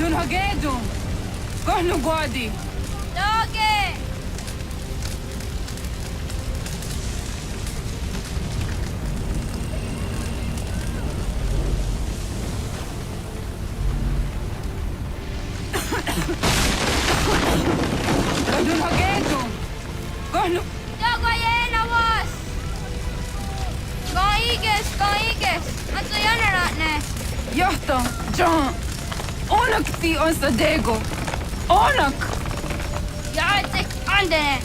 Radun hagedu. Kohnu guadi. Doge! Radun hagedu. Kohnu. Dogo jena was! Kaiges! Anto jäneratne! Johto, John. Onak ti on sadego. Onak. Jaitsek andene!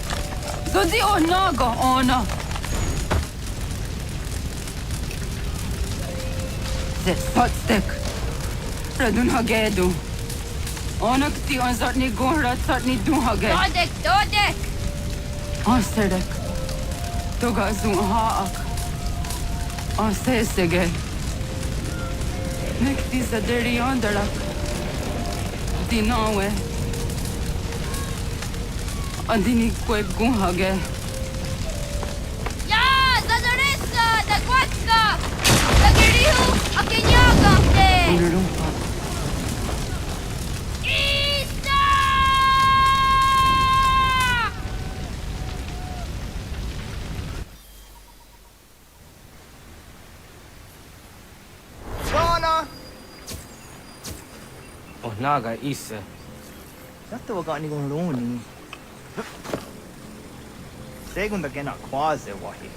Zodi on nago ona. Zet potstek. Radun hagedu. Onak ti on zartni gonrat zartni dun hage. Dodek! Ansedek. Toga zun haak. Ansesege. Nek ti zaderi ondarak. Dinawe. Andini kwe gun hage. Ja, Zadoressa! Da Quatska! Da Girihu! Akinyagamte! Ulurumpa. Isa! Sana! Oh, naga isa. Tätä on niinku luuni. Segunda kena quase wahi.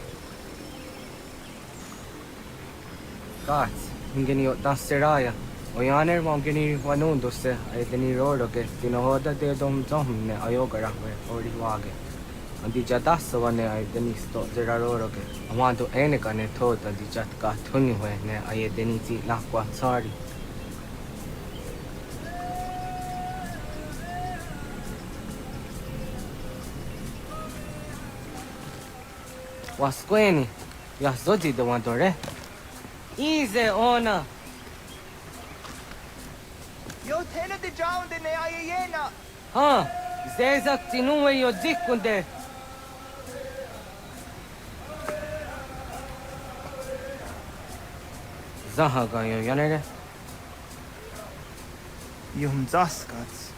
Kats, hingeni o tasseraya. O yaner mongeni wanundusse ay deni rodoke tinohoda de dom domne ayogarahwe ori wage. Andi jadassa wane ay deni sto zeraroroke. Amanto eneka ne thota di jatka thunihwe ne ay deni ti lakwa sari. Wasqueni, ya zodi de wandore. Ize ona. Yo tena de jaunde ne ayena. Ha, zezak tinuwe yo dikunde. Zahaga yo yanere. Yum zaskats.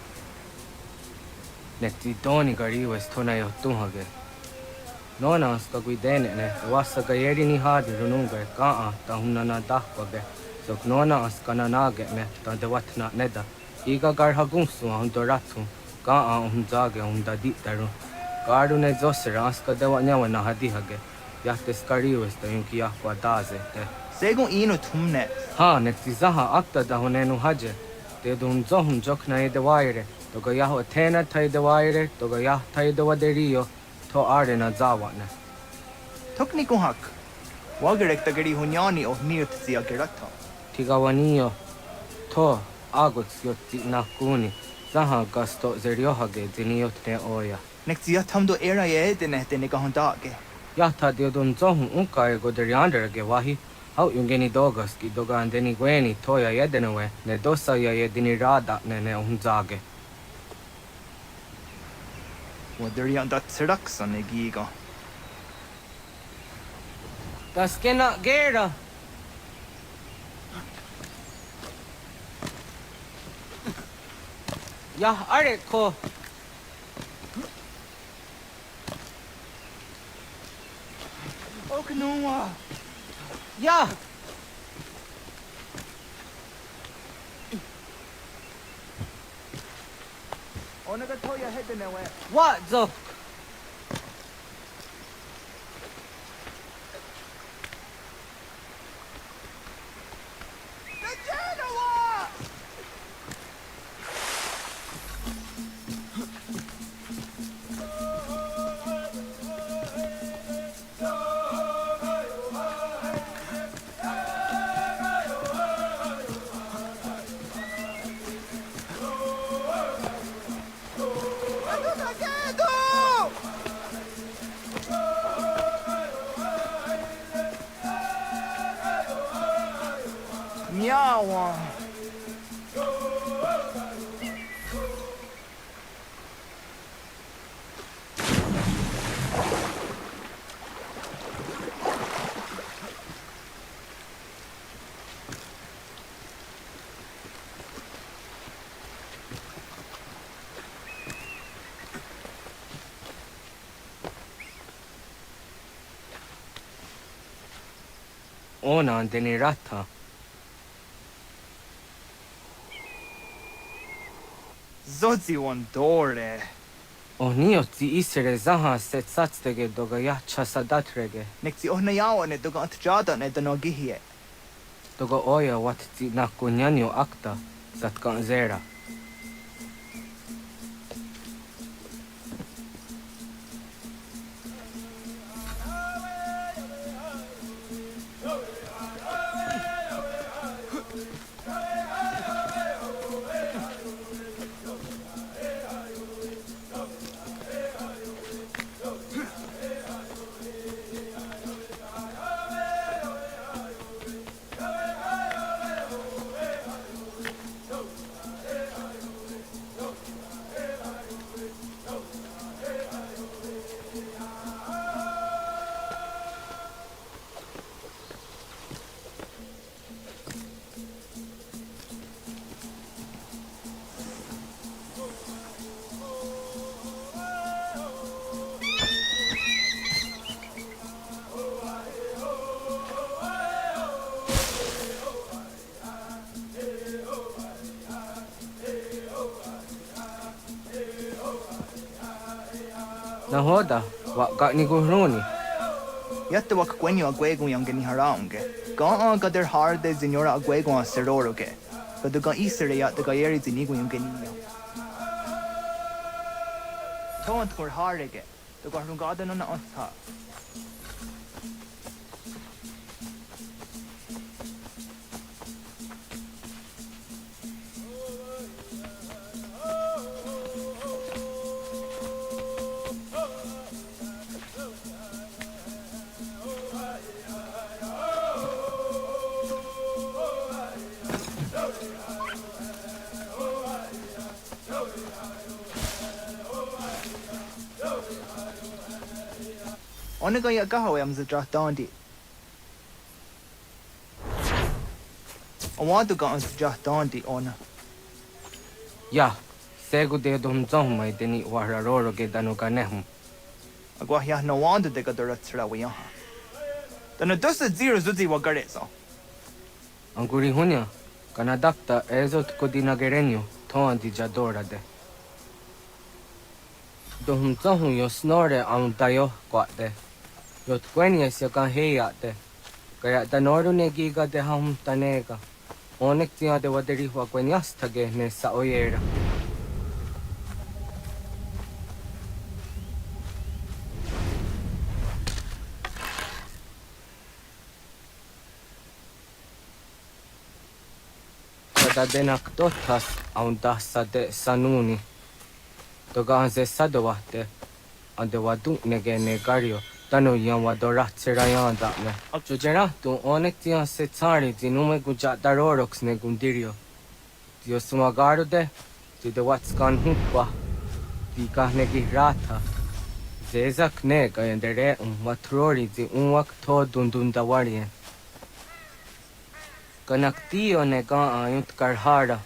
Netti doni gari wes tona yo tuhage. Nona ska guidene ne wasa gayeri ni hadi rununga kaa ta hunana dahkoge. Sok nona askana nage me ta de watna neda. Iga gar hagunsu hundoratu kaa hunzage hunda ditaru. Garu ne zosera aska de wanyawa na hadi hage. Yahte skari wes ta yunki yahwa daze te. Segun inu tumne. Ha netti zaha akta da hunenu haje. Te dun zohun jokna e de waire. Toga yaho tena tai de waire. Toga yah tai de waderio. To arena zawane. Tokni kuhak. Wagerek tagari hunyani o nirt si agerata. Tigawanio. To aguts yotti nakuni. Zaha gasto zeriohage ziniotne oya. Nekzia tamdo era ye dene dene kahondage. Yahta diodun zohun unka ego derianderage wahi. Hau yungeni dogaski doga andeni gweni toya yedenewe. Ne dosa ya yedini rada ne unzage. Wadari anda tsiraksa ne giga. Das kena gera. Yah are ko. Oknua. Yah. Onaga toya hedenewe. What the? Miawa. ona deni ratha. Zodzi on dore. Onio ti isere zaha set satstege doga yacha sadatrege. Nexi ohna yaone doga antjada ne dano gihie. Doga oya wat ti nakunyanyo akta satkan zera. Nahoda, wa ni guruni. Yatte wak kwenyo agwego yang geni haraunge. Ga gader harde zinora agwego a seroroge. Gaduga isere yat daga yeri zinigo yang geni. Tawant kor harege. Daga rungada nona ontha. Onega ya gaho yam zidra dandi. Awadu ga zidra dandi ona. Ya, segu de dum zomai deni wararoro ge danuga nehum. Agwa ya no wanda de gadura tsra wiyaha. Dana dusa zero zuzi wa garezo. Anguri hunya, kanadakta ezot kodina gerenyo, toan di jadora de. Dohum zohum yo snore am dayo kwate. Yot kwenya siya ka heyate. Kaya danoru ne giga de ham tanega. Onek tiya de waderi hua kwenyas tage ne sa oyera. Kada denak totas aun dasa de sanuni. Toga anze sadowate. Ande wadu nege negario. Tano yang wadora tserayan da me. Jojera tu onek tiya se tsari dinume guja darorox ne gundirio. Dio sumagaru de. Di de watskan hukwa. Di kahne gihrata. Zezak ne gayendere watrori di unwak to dundundawarien. Kanaktiyo ne ga ayunt karhara.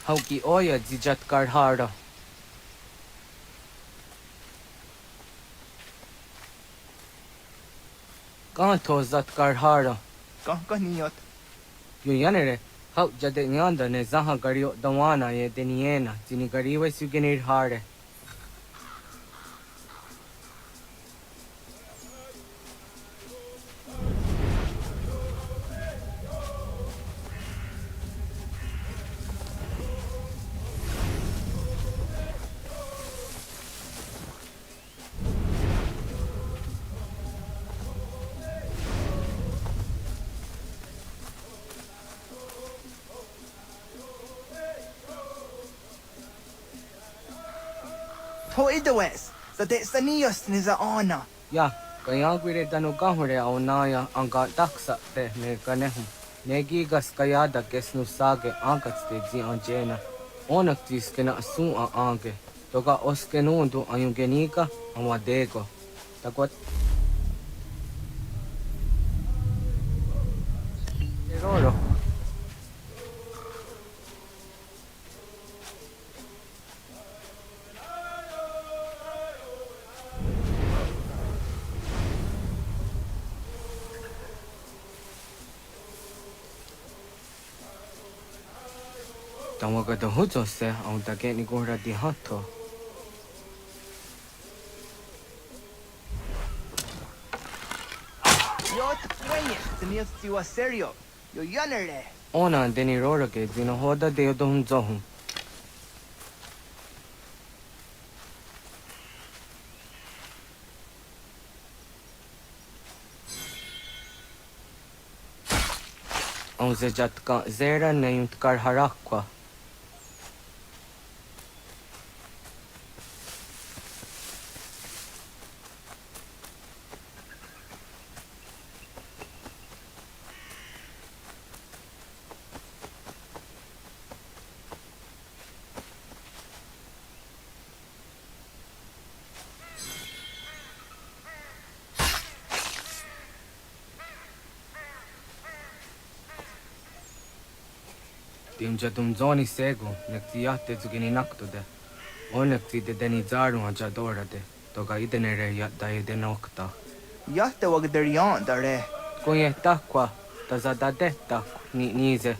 Hauki oya dijat karhara. Kahan to zat karhara. Ka niyot. Yo yanere, hau jade nyanda ne zaha gario dawana ye deniena, jini gariwe sugenir hare. To idawes. Sa de saniyos ni za ona. Ya, kaya gwire danu gahure au naya anga daksa te ne kanehum. Negigas kayada kes nusage angats de angena. Onaktis kena sun a ange. Toga oskenundu ayungenika amadego. Takwat Eroro. Tawaga the hujose on the getting gora di hato. Yo te cueñe, tenías tu a serio. Yo yanere. Ona deni rora ke dino hoda de odon zohun. On ze jatka zera ne kar harakwa. Timja tum zoni sego, nekti yatte zugini naktude. Onekti de deni zaru haja dorade. Toga idenere yatta ide nokta. Ya te wak der yan dare. Kunye takwa, tazada detta ni nize.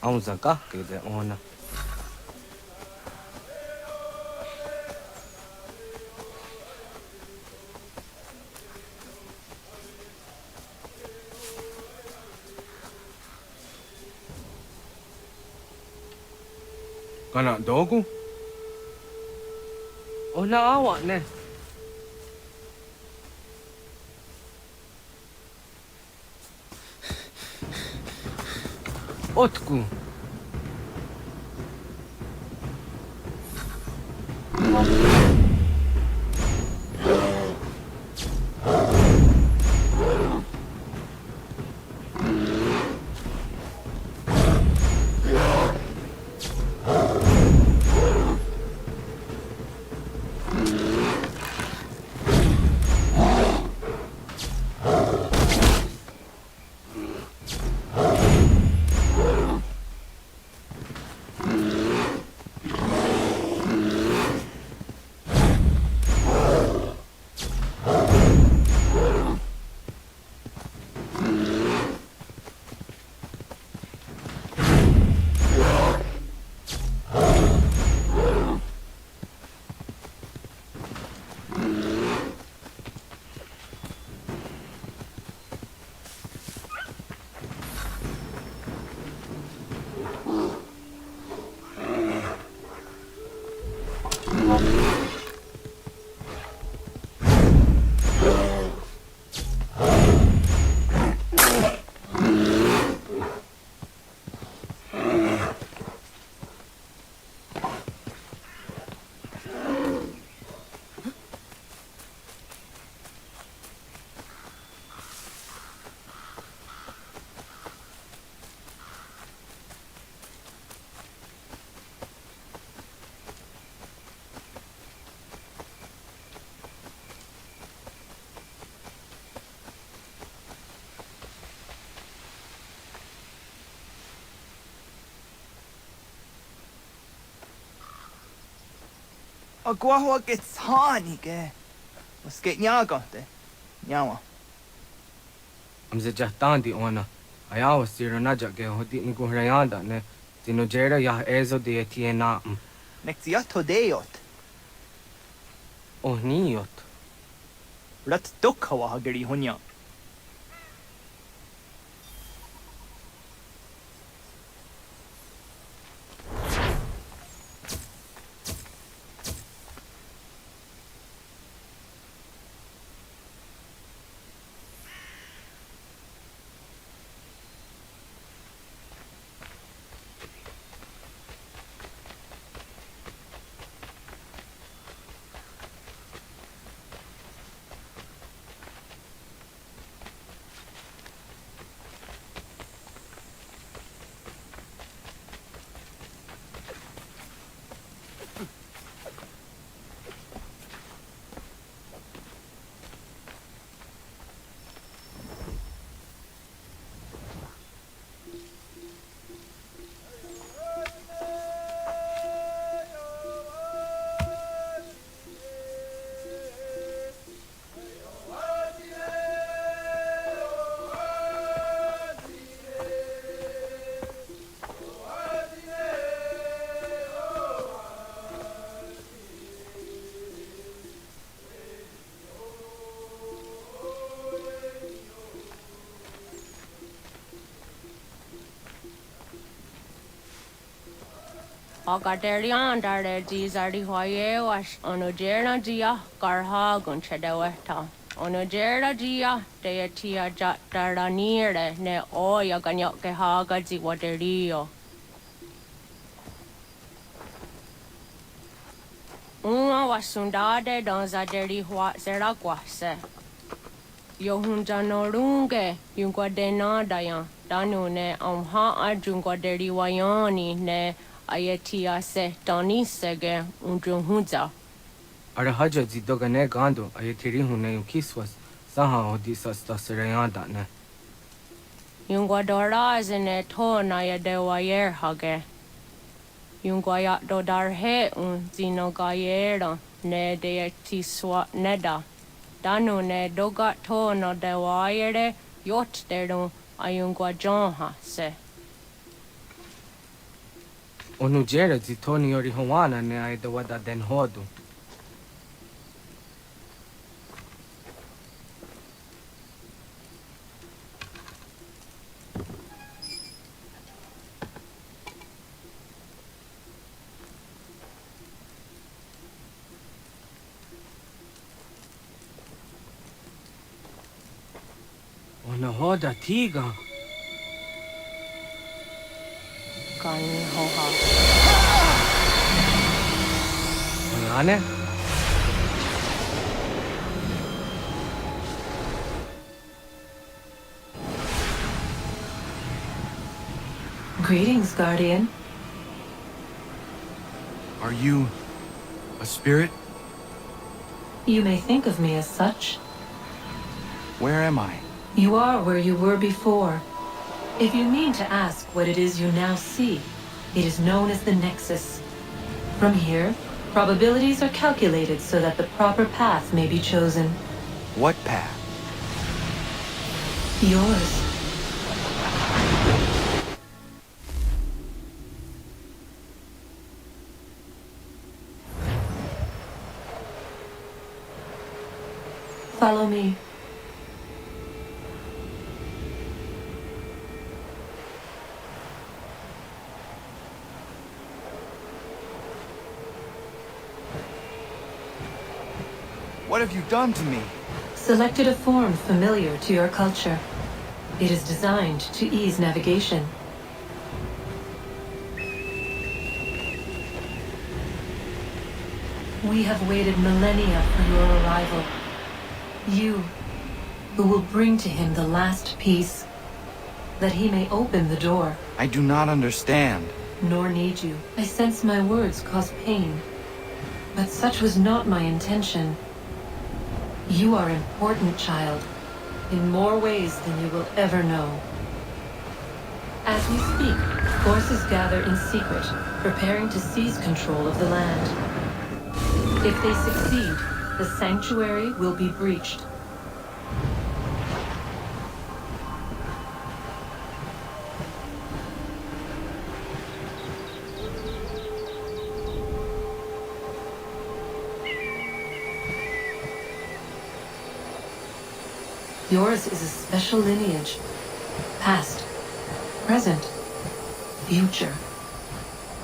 အောင်စကားကဲတဲ့အော်နာ Kana dogu? Ona awa ne. Otku. Agua hoa ke sani ke. Uske nyagante. Nyawa. Amze jahtandi ona. Ayawa sirana jage hoti ngu hrayanda ne. Tino jera ya ezo de tiena. Nexia todeyot. Oh niyot. Rat duk hawa hagiri hunya. Ogaderian dare dizardi hoye was onojera dia garha gunchedeweta. Onojera dia deatia jatardanire ne oya ganyoke haga ziwaderio. Uma wasundade donzaderi hua zeraguase. Yohunjanorunge yungwadena dayan danune amha ajungwaderi wayani ne Ayatia se Doni Sege Undruhunza. Arahaja zidogane gando ayetiri hune kiswas saha odisa stasirayanda ne. Yungwadora zene to na yadewayer hage. Yungwaya dodar he zinogayera ne deeti swa neda. Danu ne doga to no dewayere yot deru ayungwa jonha se. Onu jere zi toni yori hawana ne ai de wada den hodu. Ona hoda tiga. Kani hoha. Ane? Greetings, Guardian. Are you a spirit? You may think of me as such. Where am I? You are where you were before. If you mean to ask what it is you now see, it is known as the Nexus. From here, probabilities are calculated so that the proper path may be chosen. What path? Yours. Follow me. What have you done to me? Selected a form familiar to your culture. It is designed to ease navigation. We have waited millennia for your arrival. You, who will bring to him the last piece, that he may open the door. I do not understand. Nor need you. I sense my words cause pain. But such was not my intention. You are important, child, in more ways than you will ever know. As we speak, forces gather in secret, preparing to seize control of the land. If they succeed, the sanctuary will be breached. Yours is a special lineage. Past, present, future.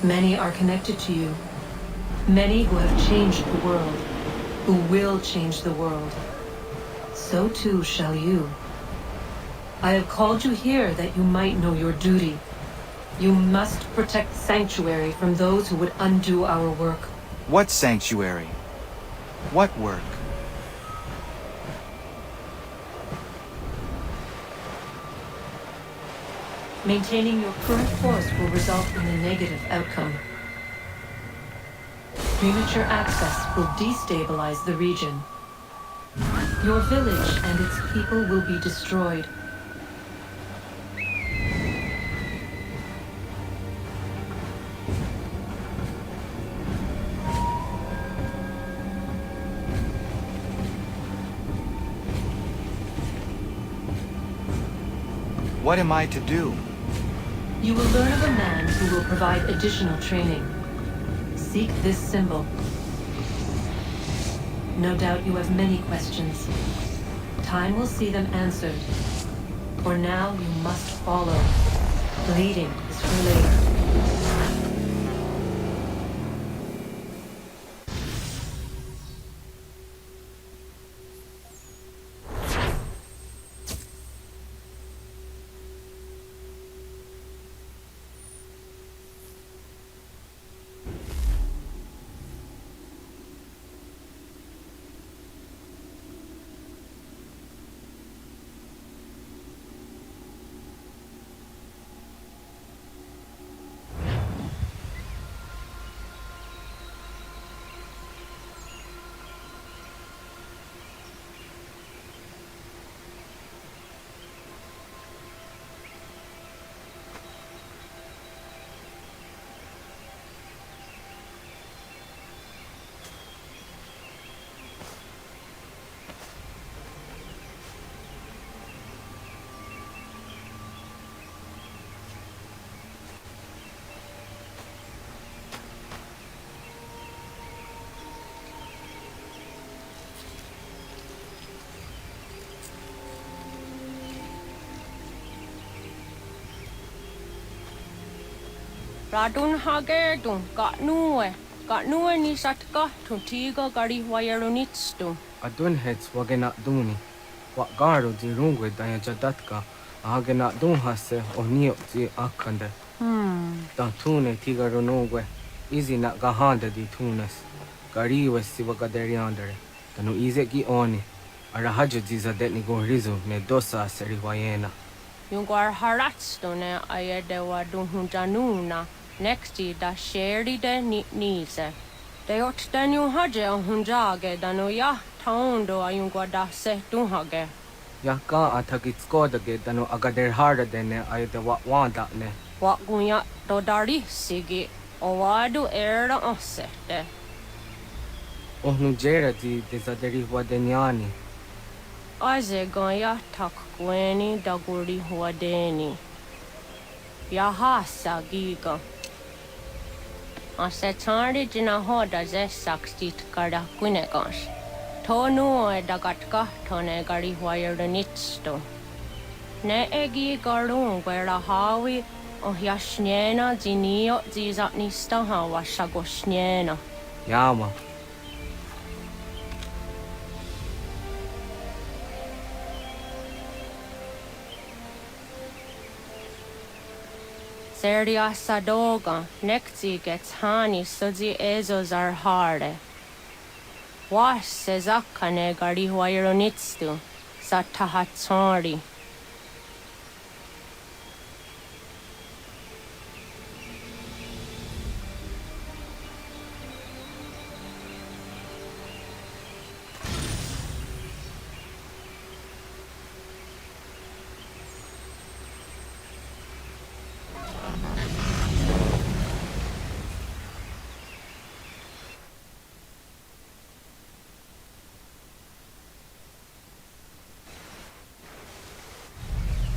Many are connected to you. Many who have changed the world, who will change the world. So too shall you. I have called you here that you might know your duty. You must protect Sanctuary from those who would undo our work. What sanctuary? What work? Maintaining your current course will result in a negative outcome. Premature access will destabilize the region. Your village and its people will be destroyed. What am I to do? You will learn of a man who will provide additional training. Seek this symbol. No doubt you have many questions. Time will see them answered. For now, you must follow. Leading is for later. Radun hagerdun got nue ni satka to tigo gari wayerunitstu. Adun hets wagena duni. Wa garo di rungwe daya jadatka. Ahagena dun hasse o nio di akande. Da tune tiga runungwe. Izi na gahanda di tunes. Gari wesi wagaderiandere. Tanu ize ki oni. Arahajo di zadetni gorizu ne dosa seri wayena. Yungar haratstu ne ayede wa dunhunjanuna. Nexti da sheri de nise. De ot danu haje on hunjage danu ya taundo ayungwa da se dunhage. Ya ka atakitskoda danu agader harda dene ayede wa wanda ne. Wa gunya do dari sigi o wadu era osete. Ohnu jera di zaderi wadenyani. Aze gonya tak gweni da guri wadeni. Ya hasa giga. Ase tari jina hoda ze sakstit kada kunegans. Tonu e dagatka tone gari wayernitsto. Ne egi garun gwera hawi o yashnena zinio zizatnista hawa shagoshnena. Yama. Seria sadoga, nekti gets hani suzi ezo zarhare. Was sezakane gari wayronitstu, satahatsori.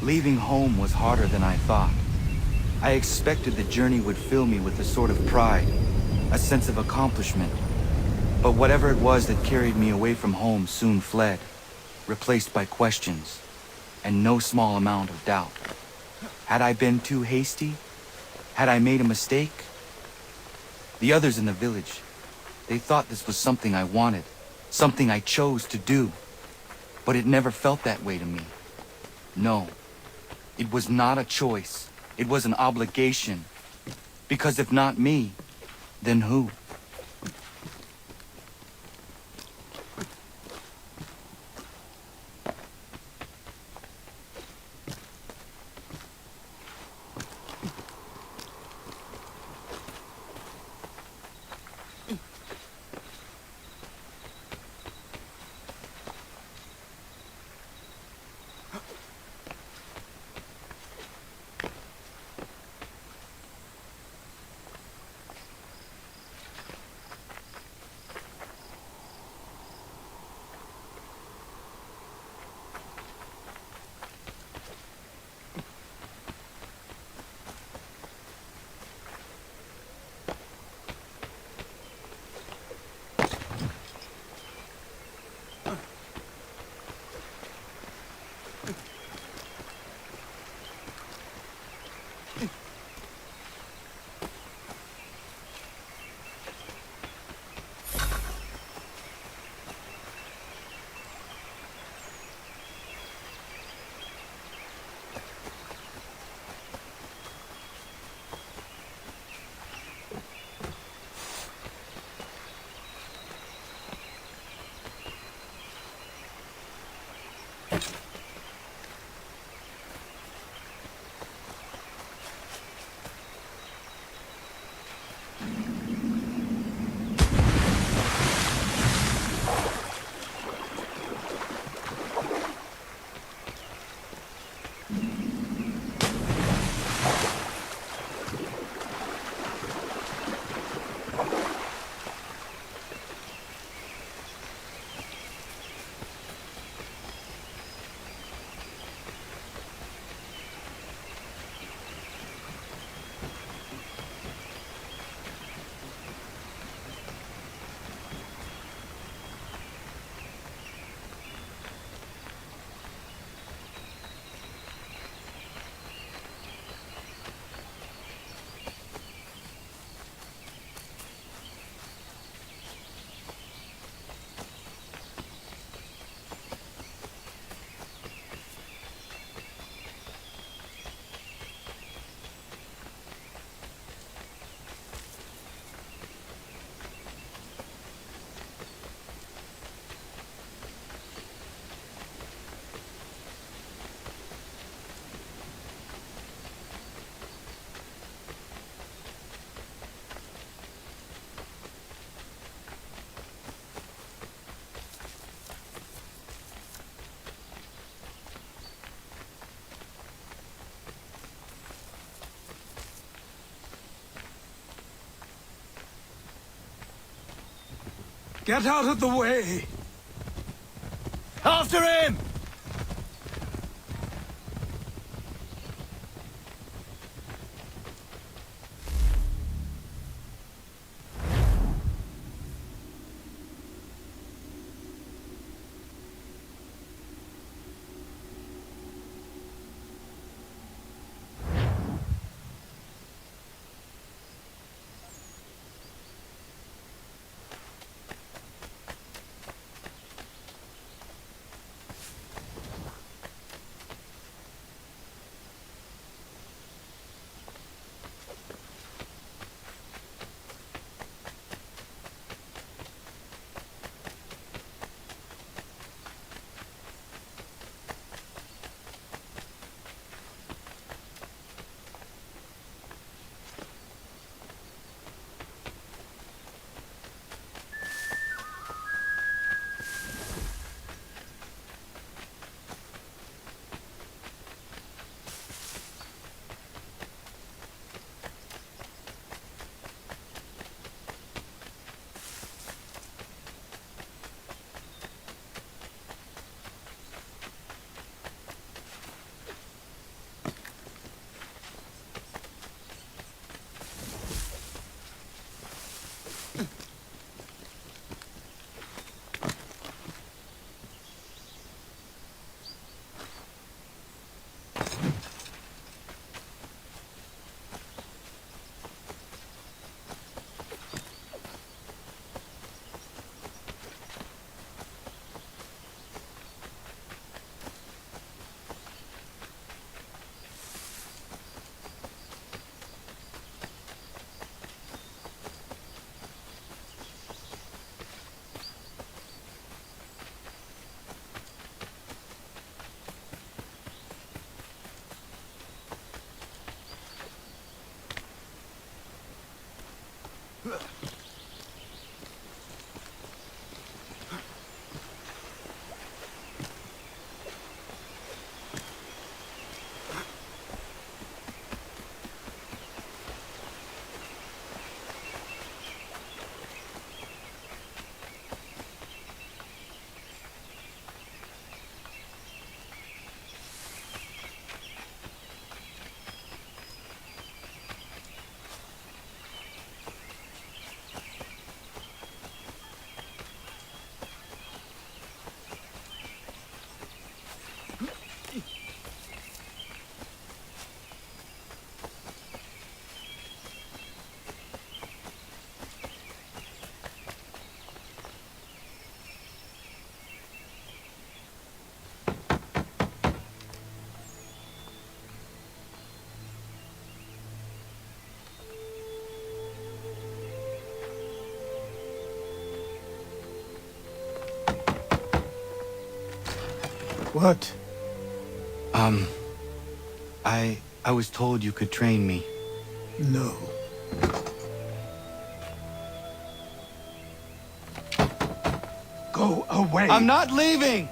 Leaving home was harder than I thought. I expected the journey would fill me with a sort of pride, a sense of accomplishment. But whatever it was that carried me away from home soon fled, replaced by questions, and no small amount of doubt. Had I been too hasty? Had I made a mistake? The others in the village, they thought this was something I wanted, something I chose to do. But it never felt that way to me. No. It was not a choice. It was an obligation. Because if not me, then who? Get out of the way! After him! What? I was told you could train me. No. Go away! I'm not leaving!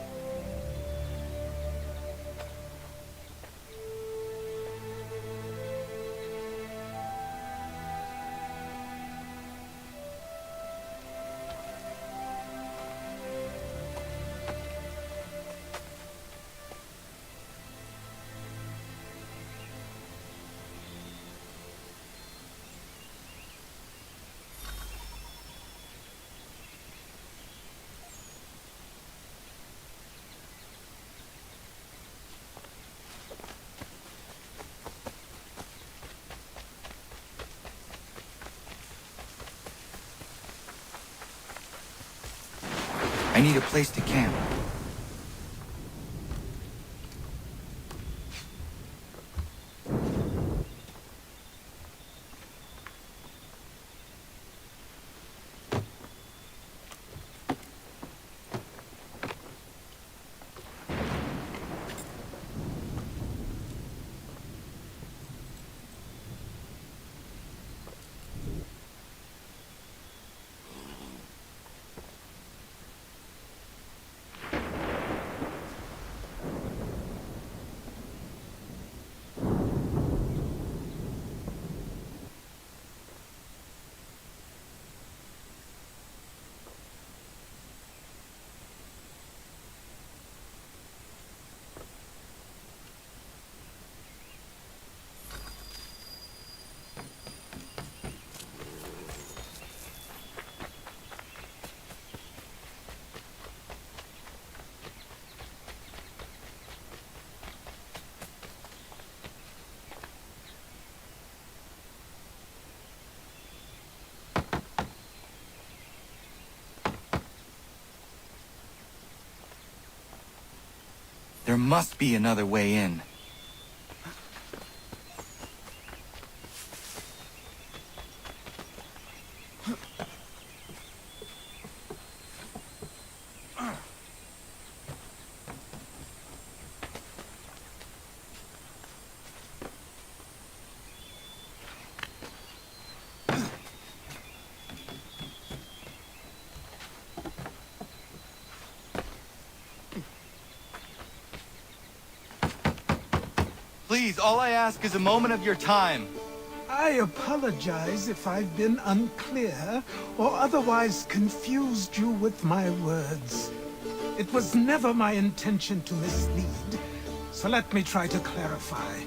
I need a place to camp. There must be another way in. Please, all I ask is a moment of your time. I apologize if I've been unclear or otherwise confused you with my words. It was never my intention to mislead, so let me try to clarify.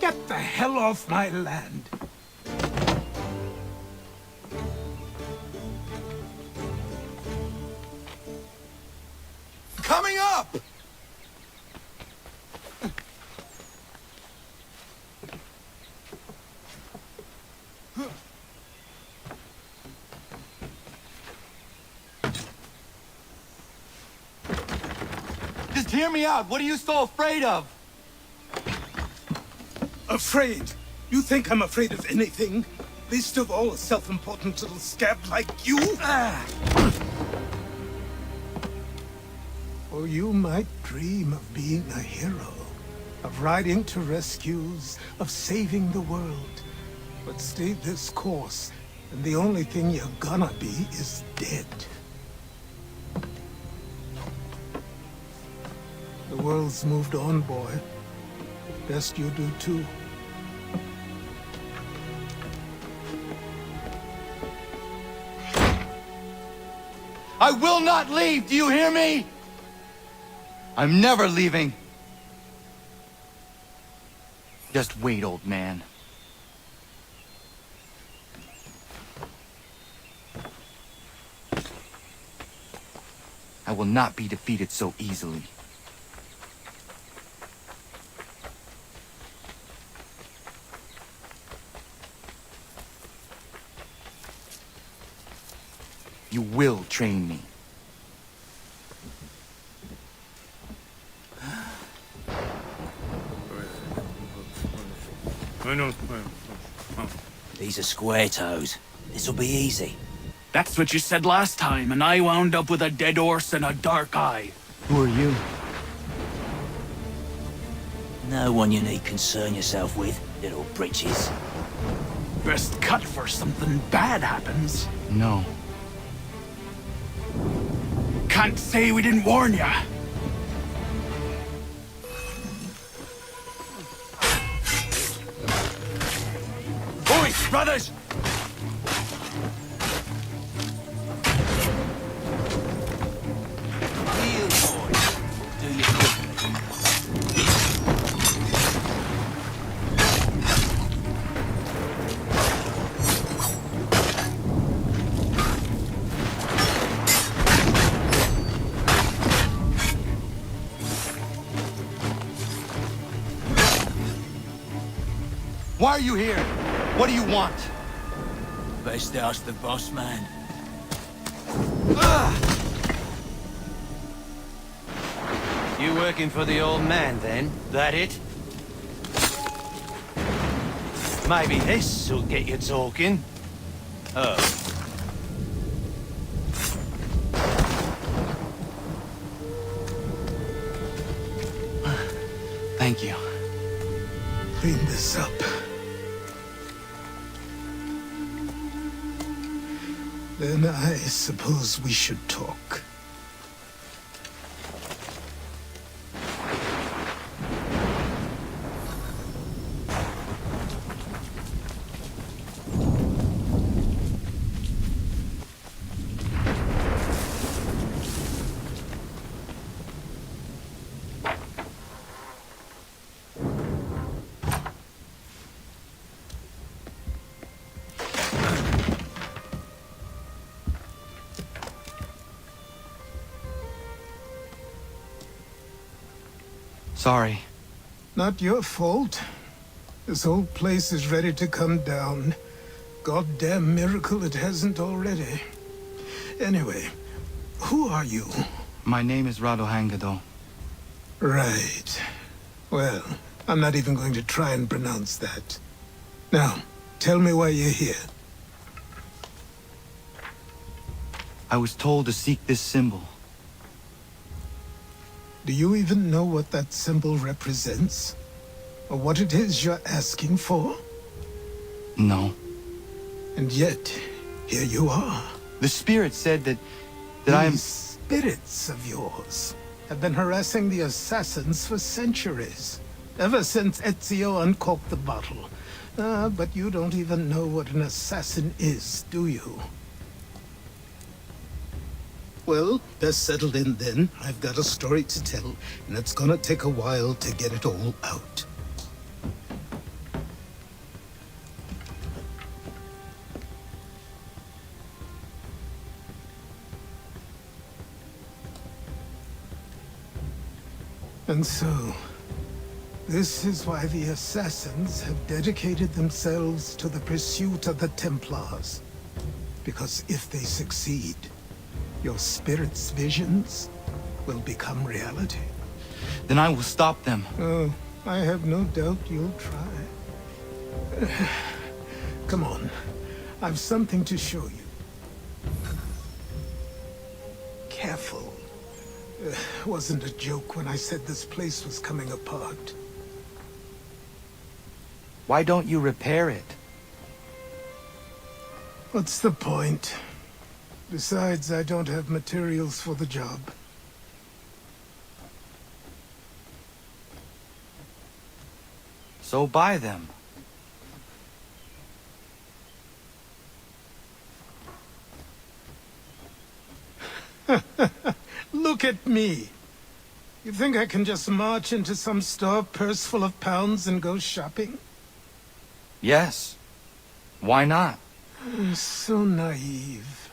Get the hell off my land. Coming up! Just hear me out. What are you so afraid of? Afraid? You think I'm afraid of anything? Least of all a self-important little scab like you? Or you might dream of being a hero, of riding to rescues, of saving the world. But stay this course, and the only thing you're gonna be is dead. The world's moved on, boy. Best you do too. I will not leave, do you hear me? I'm never leaving. Just wait, old man. I will not be defeated so easily. You will train me. These are square toes. This'll be easy. That's what you said last time, and I wound up with a dead horse and a dark eye. Who are you? No one you need concern yourself with, little britches. Best cut for something bad happens. No. Can't say we didn't warn ya. Boys, brothers! Heel, boys. Do you quickly. Why are you here? What do you want? Best ask the boss man. You working for the old man, then? That it? Maybe this'll get you talking. Oh. Thank you. Clean this up. Then I suppose we should talk. Sorry. Not your fault. This whole place is ready to come down. Goddamn miracle it hasn't already. Anyway, who are you? My name is Rado Hangado. Right. Well, I'm not even going to try and pronounce that. Now, tell me why you're here. I was told to seek this symbol. Do you even know what that symbol represents? Or what it is you're asking for? No. And yet, here you are. The spirit said that These spirits of yours have been harassing the assassins for centuries. Ever since Ezio uncorked the bottle. But you don't even know what an assassin is, do you? Well, that's settled in then. I've got a story to tell, and it's gonna take a while to get it all out. And so, this is why the Assassins have dedicated themselves to the pursuit of the Templars. Because if they succeed, your spirit's visions will become reality. Then I will stop them. Oh, I have no doubt you'll try. Come on, I've something to show you. Careful. Wasn't a joke when I said this place was coming apart. Why don't you repair it? What's the point? Besides, I don't have materials for the job. So buy them. Look at me. You think I can just march into some store, purse full of pounds, and go shopping? Yes. Why not? So naive.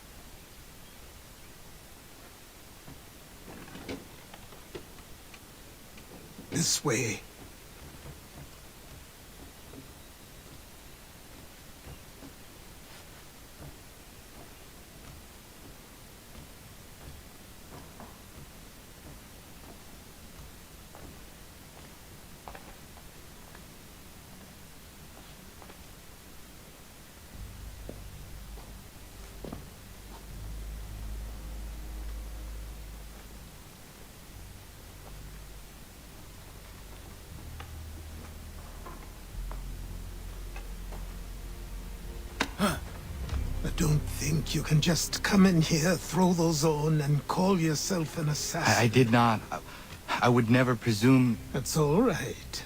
This way. Don't think you can just come in here, throw those on, and call yourself an assassin. I did not. I would never presume... That's all right.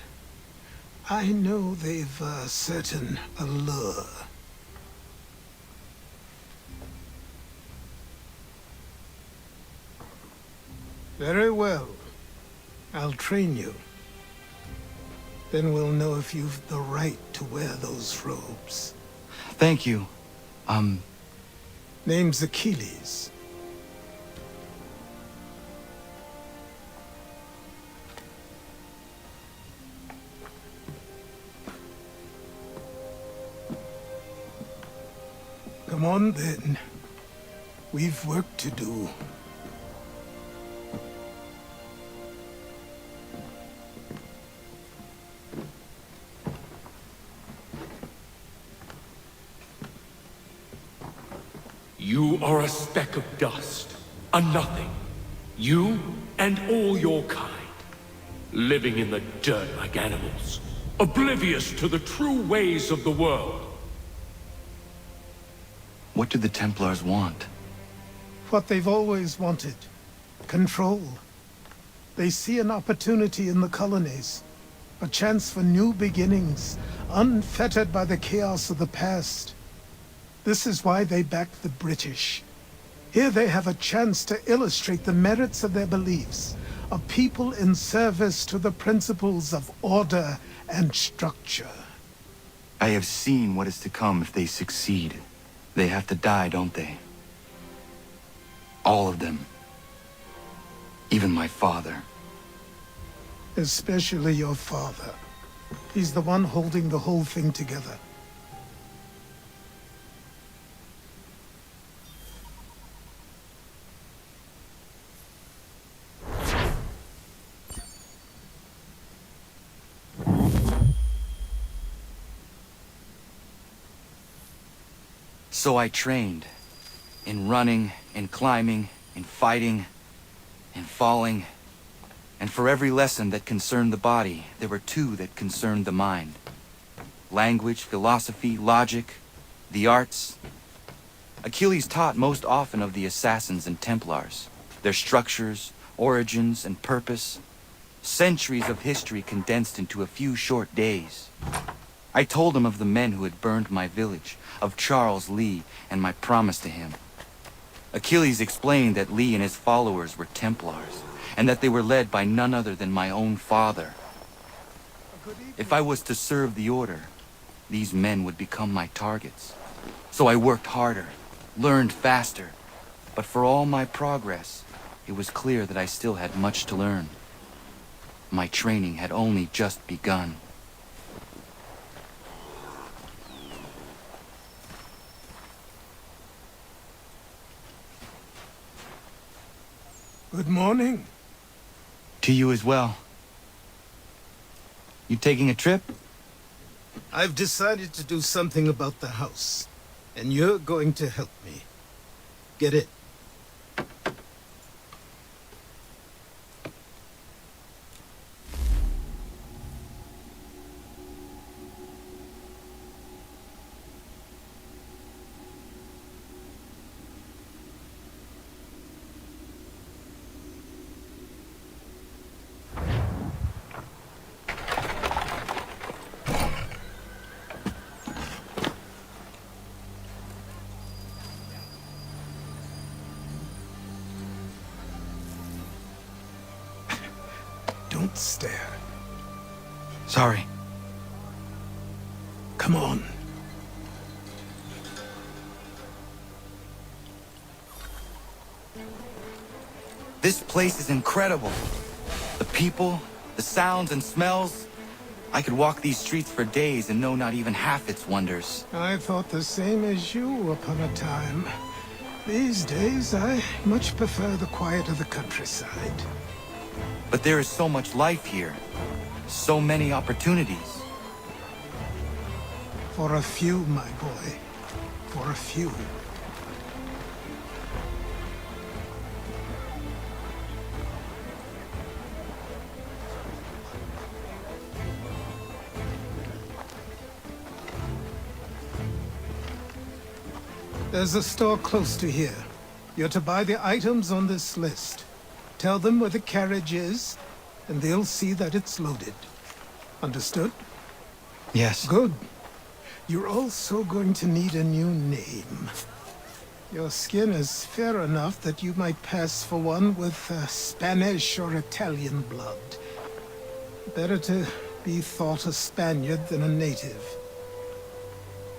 I know they've a certain allure. Very well. I'll train you. Then we'll know if you've the right to wear those robes. Thank you. Name's Achilles. Come on, then. We've work to do. You are a speck of dust, a nothing. You and all your kind. Living in the dirt like animals. Oblivious to the true ways of the world. What do the Templars want? What they've always wanted. Control. They see an opportunity in the colonies. A chance for new beginnings, unfettered by the chaos of the past. This is why they backed the British. Here they have a chance to illustrate the merits of their beliefs. A people in service to the principles of order and structure. I have seen what is to come if they succeed. They have to die, don't they? All of them. Even my father. Especially your father. He's the one holding the whole thing together. So I trained. In running, in climbing, in fighting, in falling. And for every lesson that concerned the body, there were two that concerned the mind. Language, philosophy, logic, the arts. Achilles taught most often of the assassins and Templars, their structures, origins, and purpose. Centuries of history condensed into a few short days. I told him of the men who had burned my village, of Charles Lee, and my promise to him. Achilles explained that Lee and his followers were Templars, and that they were led by none other than my own father. If I was to serve the order, these men would become my targets. So I worked harder, learned faster, but for all my progress, it was clear that I still had much to learn. My training had only just begun. Good morning. To you as well. You taking a trip? I've decided to do something about the house, and you're going to help me. Get it? Don't stare. Sorry. Come on. This place is incredible. The people, the sounds and smells. I could walk these streets for days and know not even half its wonders. I thought the same as you upon a time. These days, I much prefer the quiet of the countryside. But there is so much life here. So many opportunities. For a few, my boy. For a few. There's a store close to here. You're to buy the items on this list. Tell them where the carriage is, and they'll see that it's loaded. Understood? Yes. Good. You're also going to need a new name. Your skin is fair enough that you might pass for one with Spanish or Italian blood. Better to be thought a Spaniard than a native.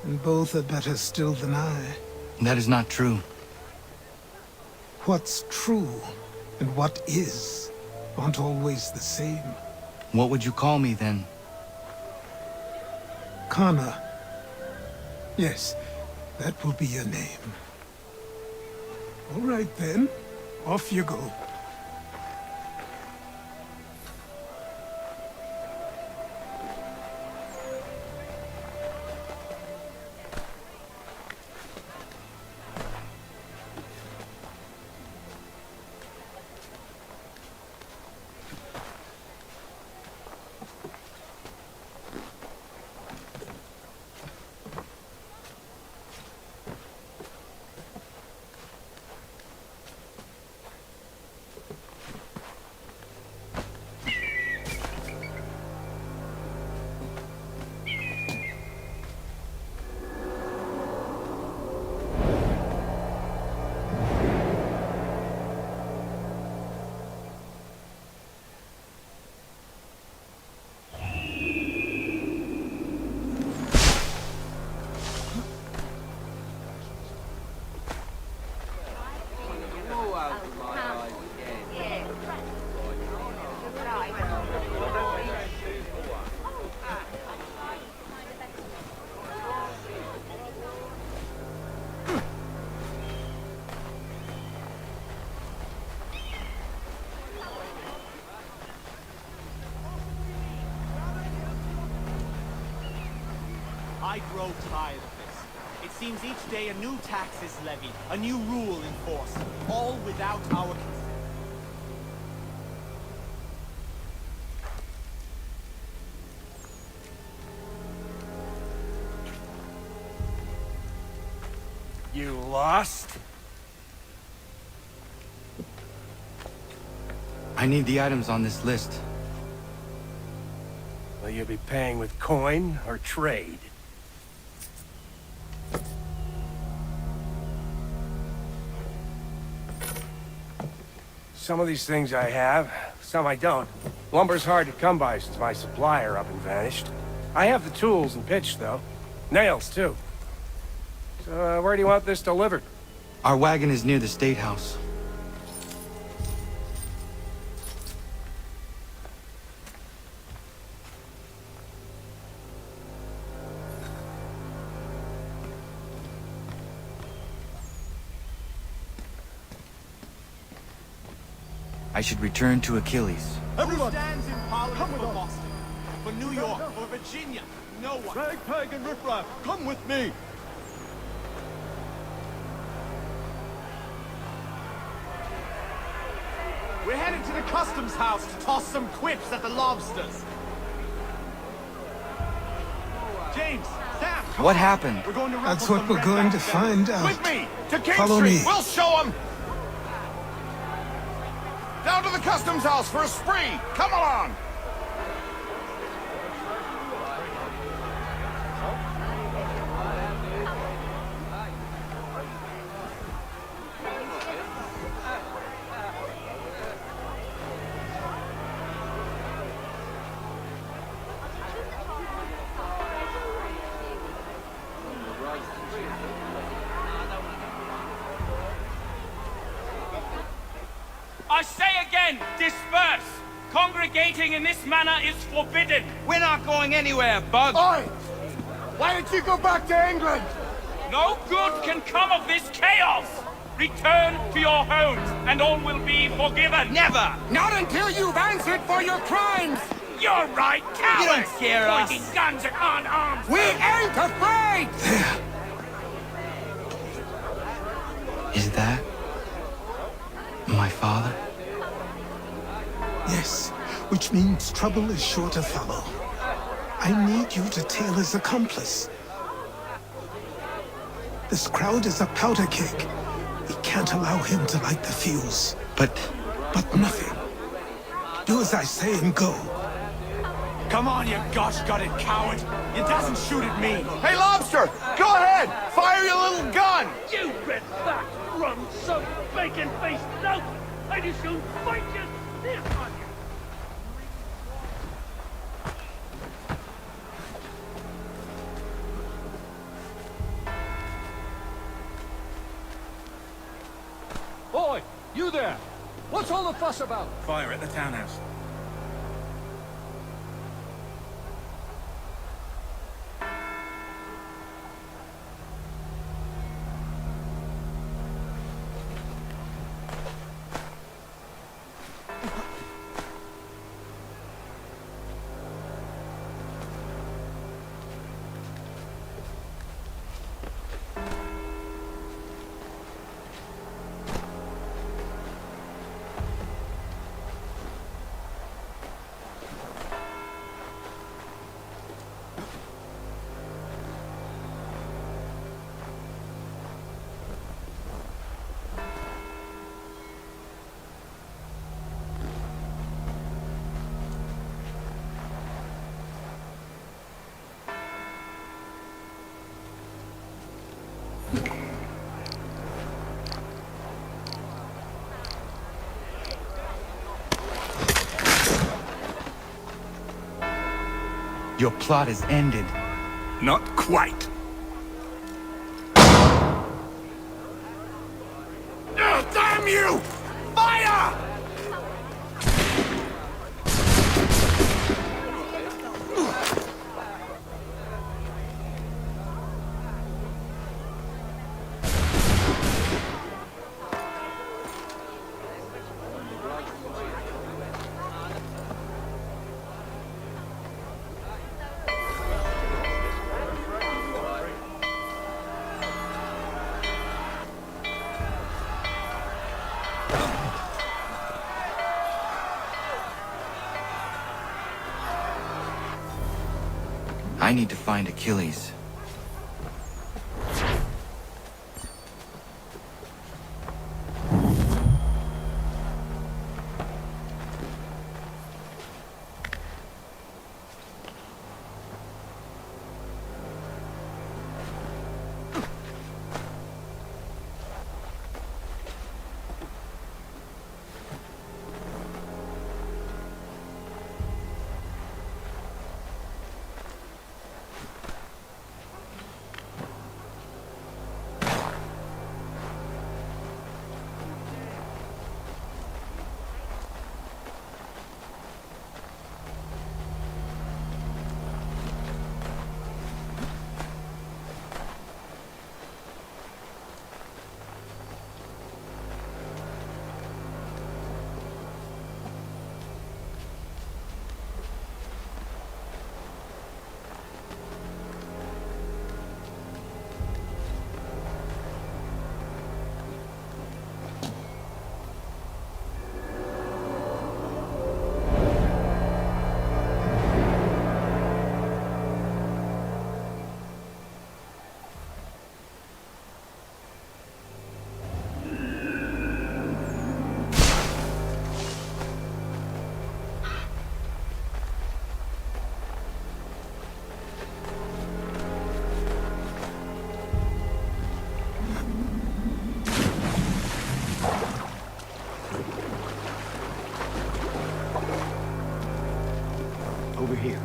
And both are better still than I. That is not true. What's true and what is aren't always the same. What would you call me then? Kana. Yes, that will be your name. All right then, off you go. I grow tired of this. It's Seems each day a new tax is levied, a new rule enforced, all without our consent. You lost? I need the items on this list. Will you be paying with coin or trade? Some of these things I have, some I don't. Lumber's hard to come by since my supplier up and vanished. I have the tools and pitch, though. Nails, too. So, where do you want this delivered? Our wagon is near the State House. I should return to Achilles. Everyone stands in Parliament for Boston, for New York, for Virginia. No one. Ragtag and riffraff, come with me. We're headed to the customs house to toss some quips at the lobsters. James, Sam, What happened? we're going to That's what we're going to find out. With me, to King Follow Street. me. We'll show them. Down to the customs house for a spree. Come along. I say again, disperse! Congregating in this manner is forbidden! We're not going anywhere, Bug! Oi! Why did you go back to England? No good can come of this chaos! Return to your homes, and all will be forgiven! Never! Not until you've answered for your crimes! You're right, cowards! You don't scare us. Pointing guns at unarmed! We ain't afraid! There. Is that my father? Yes, which means trouble is sure to follow. I need you to tail his accomplice. This crowd is a powder keg. We can't allow him to light the fuse. But nothing. Do as I say and go. Come on, you gosh-gutted coward! You doesn't shoot at me! Hey, Lobster! Go ahead! Fire your little gun! You red-backed, rum-soaked, bacon-faced lout! I just soon fight you stiff on you! Boy, you there! What's all the fuss about? Fire at the townhouse. your plot is ended. Not quite. Oh, damn you! Fire! I need to find Achilles. Over here.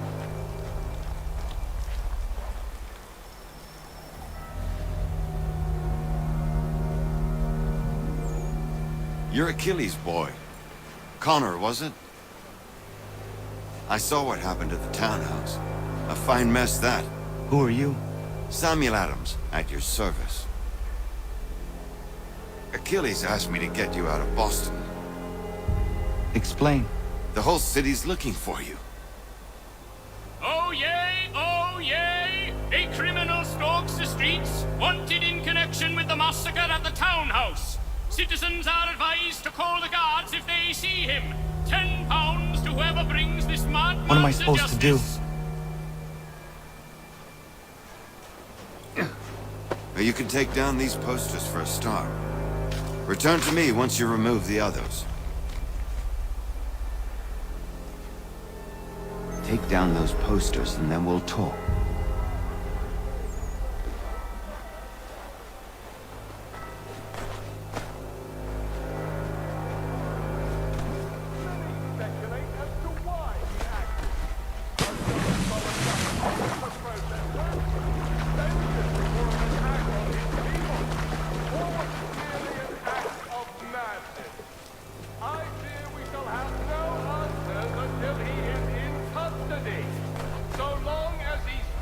You're Achilles' boy. Connor, was it? I saw what happened at the townhouse. A fine mess, that. Who are you? Samuel Adams, at your service. Achilles asked me to get you out of Boston. Explain. The whole city's looking for you. Oh yay, oh yay! A criminal stalks the streets, wanted in connection with the massacre at the townhouse. Citizens are advised to call the guards if they see him. £10 to whoever brings this madman. What am I supposed to do? You can take down these posters for a start. Return to me once you remove the others. Take down those posters and then we'll talk. So long as he's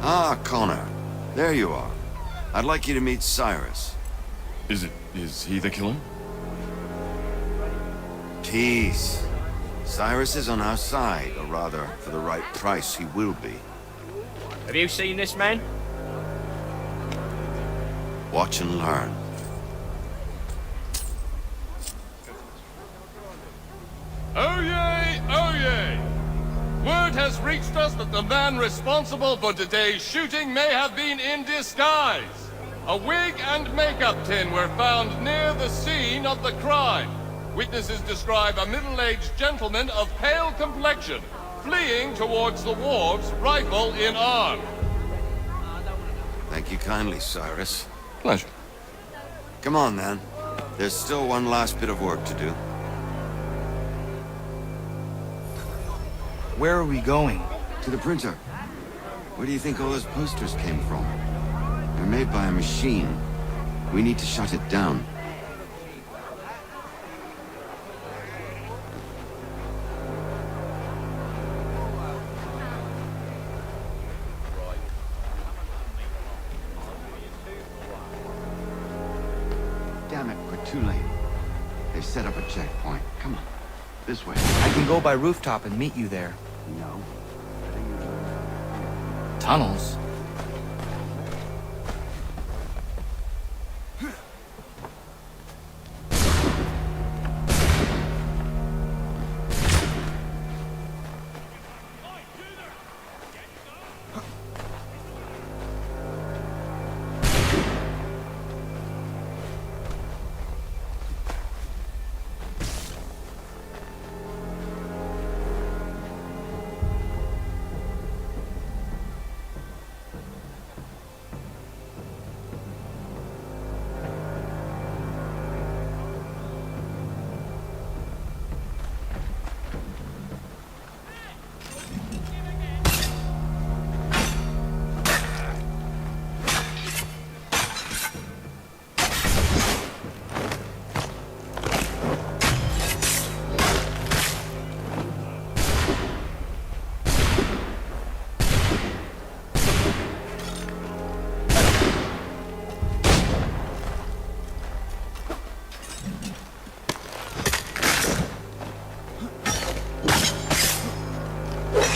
Ah, Connor. There you are. I'd like you to meet Cyrus. Is he the killer? Peace. Cyrus is on our side, or rather, for the right price, he will be. Have you seen this man? Watch and learn. Oh yay, oh yay! Word has reached us that the man responsible for today's shooting may have been in disguise. A wig and makeup tin were found near the scene of the crime. Witnesses describe a middle-aged gentleman of pale complexion, fleeing towards the wharves, rifle in arm. Thank you kindly, Cyrus. Pleasure. Come on, then. There's still one last bit of work to do. Where are we going? To the printer. Where do you think all those posters came from? They're made by a machine. We need to shut it down. Damn it, we're too late. They've set up a checkpoint. Come on. This way. I can go by rooftop and meet you there. No. Tunnels?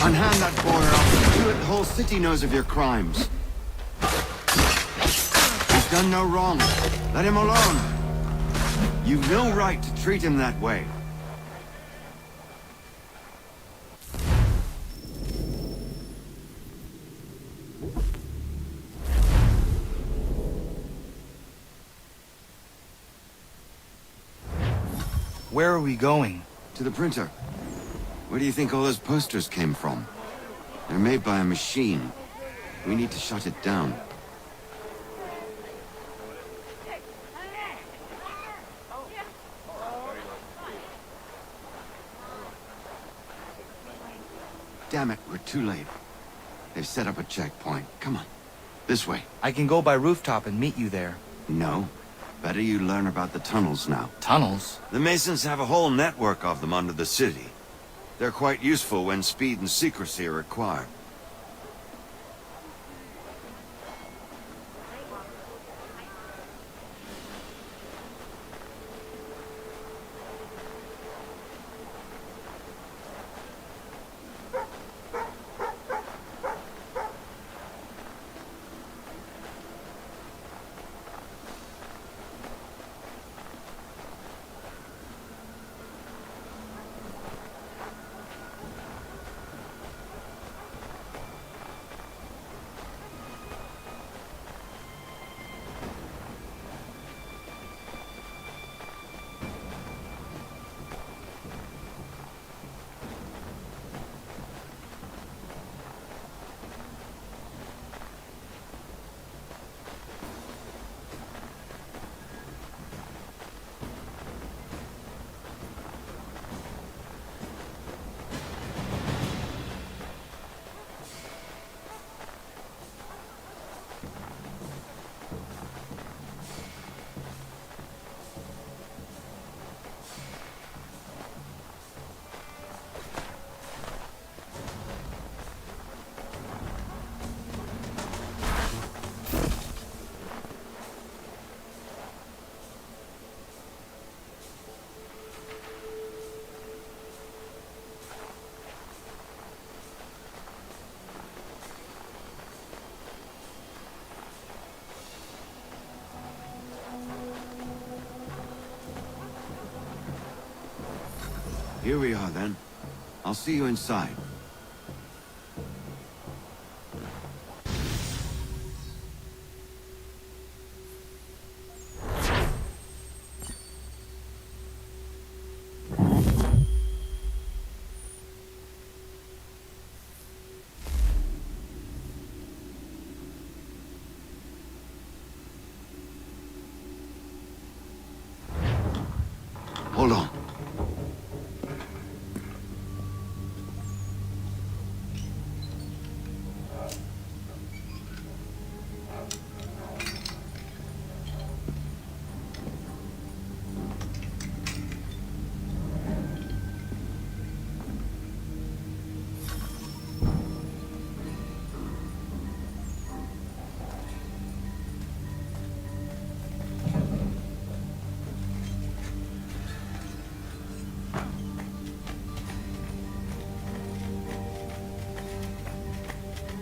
Unhand that boy or I'll see to it the whole city knows of your crimes. He's done no wrong. Let him alone. You've no right to treat him that way. Where are we going? To the printer. Where do you think all those posters came from? They're made by a machine. We need to shut it down. Damn it, we're too late. They've set up a checkpoint. Come on. This way. I can go by rooftop and meet you there. No. Better you learn about the tunnels now. Tunnels? The Masons have a whole network of them under the city. They're quite useful when speed and secrecy are required. Here we are, then. I'll see you inside. Hold on.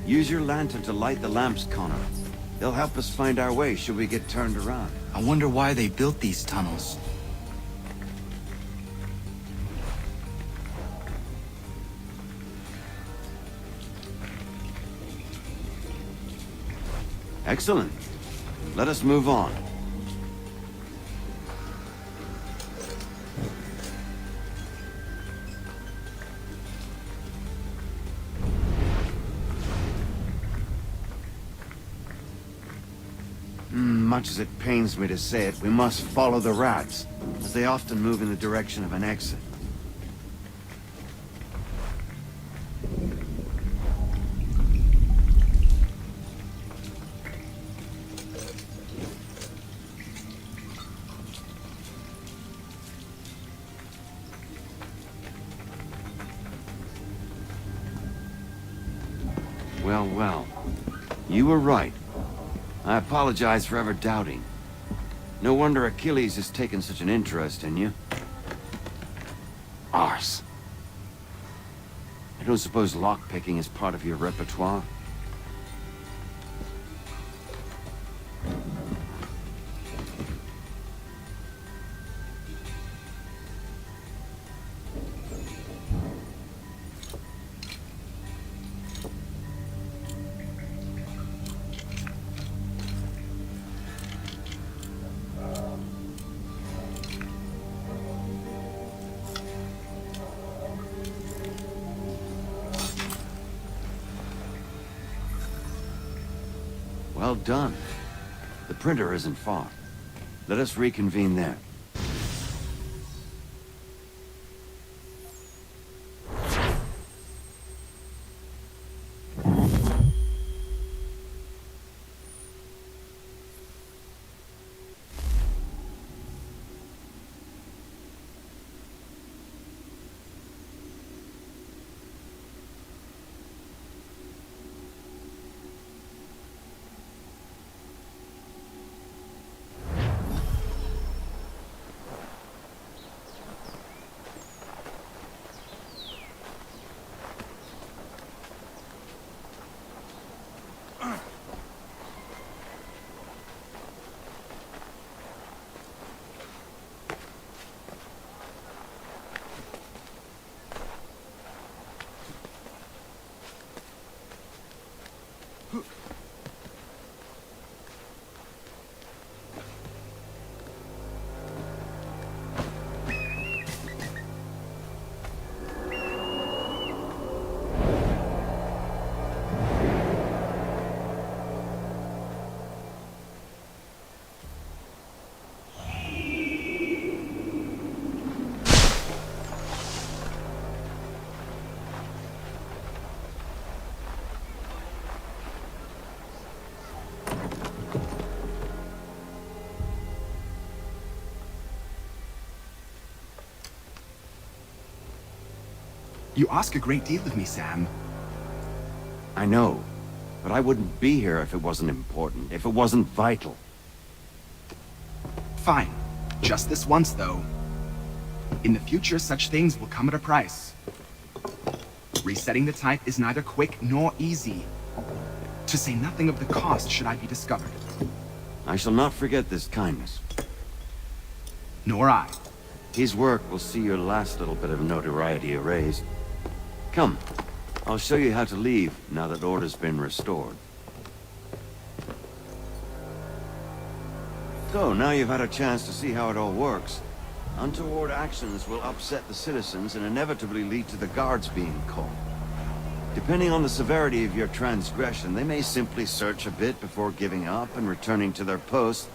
Use your lantern to light the lamps, Connor. They'll help us find our way should we get turned around. I wonder why they built these tunnels. Excellent. Let us move on. Much as it pains me to say it, we must follow the rats, as they often move in the direction of an exit. Well, well. You were right. I apologize for ever doubting. No wonder Achilles has taken such an interest in you. Arse. I don't suppose lockpicking is part of your repertoire? Well done. The printer isn't far. Let us reconvene there. You ask a great deal of me, Sam. I know, but I wouldn't be here if it wasn't important, if it wasn't vital. Fine. Just this once, though. In the future, such things will come at a price. Resetting the type is neither quick nor easy. To say nothing of the cost should I be discovered. I shall not forget this kindness. Nor I. His work will see your last little bit of notoriety erased. Come, I'll show you how to leave now that order's been restored. So, now you've had a chance to see how it all works. Untoward actions will upset the citizens and inevitably lead to the guards being called. Depending on the severity of your transgression, they may simply search a bit before giving up and returning to their post.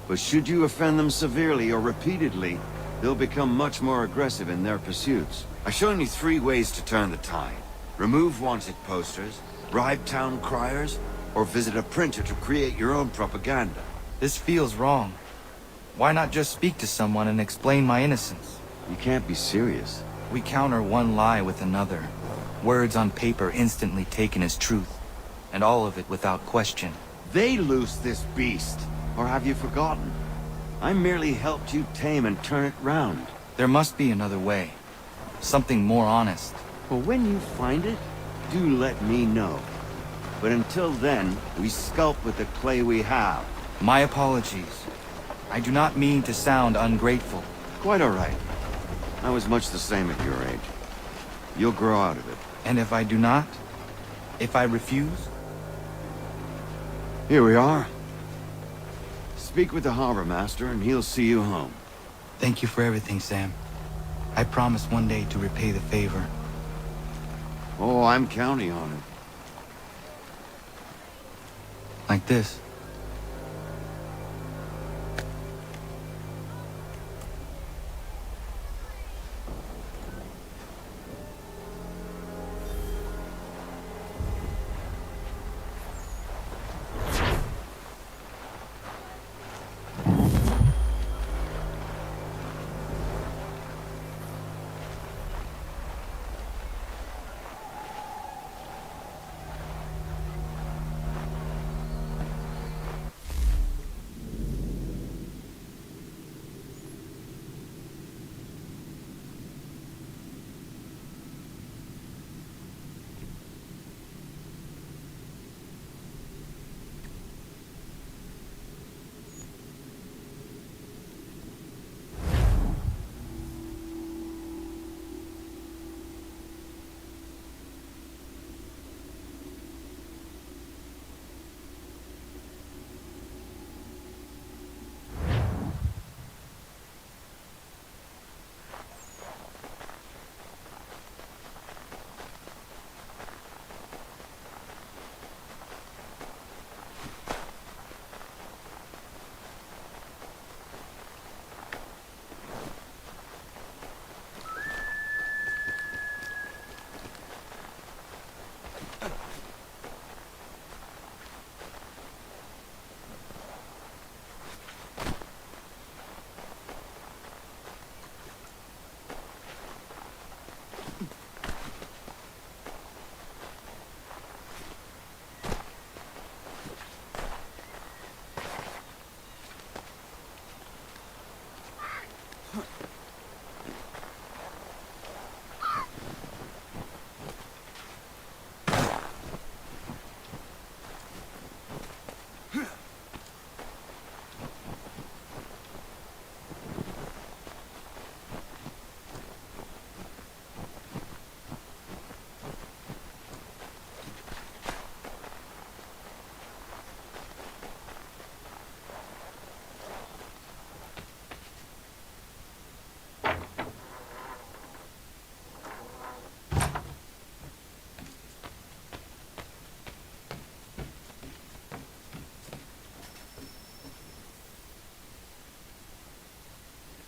But should you offend them severely or repeatedly, they'll become much more aggressive in their pursuits. I've shown you 3 ways to turn the tide. Remove wanted posters, bribe town criers, or visit a printer to create your own propaganda. This feels wrong. Why not just speak to someone and explain my innocence? You can't be serious. We counter one lie with another. Words on paper instantly taken as truth. And all of it without question. They loose this beast. Or have you forgotten? I merely helped you tame and turn it round. There must be another way. Something more honest. Well, when you find it, do let me know. But until then, we sculpt with the clay we have. My apologies. I do not mean to sound ungrateful. Quite all right. I was much the same at your age. You'll grow out of it. And if I do not? If I refuse? Here we are. Speak with the harbor master and he'll see you home. Thank you for everything, Sam. I promise one day to repay the favor. Oh, I'm counting on it. Like this.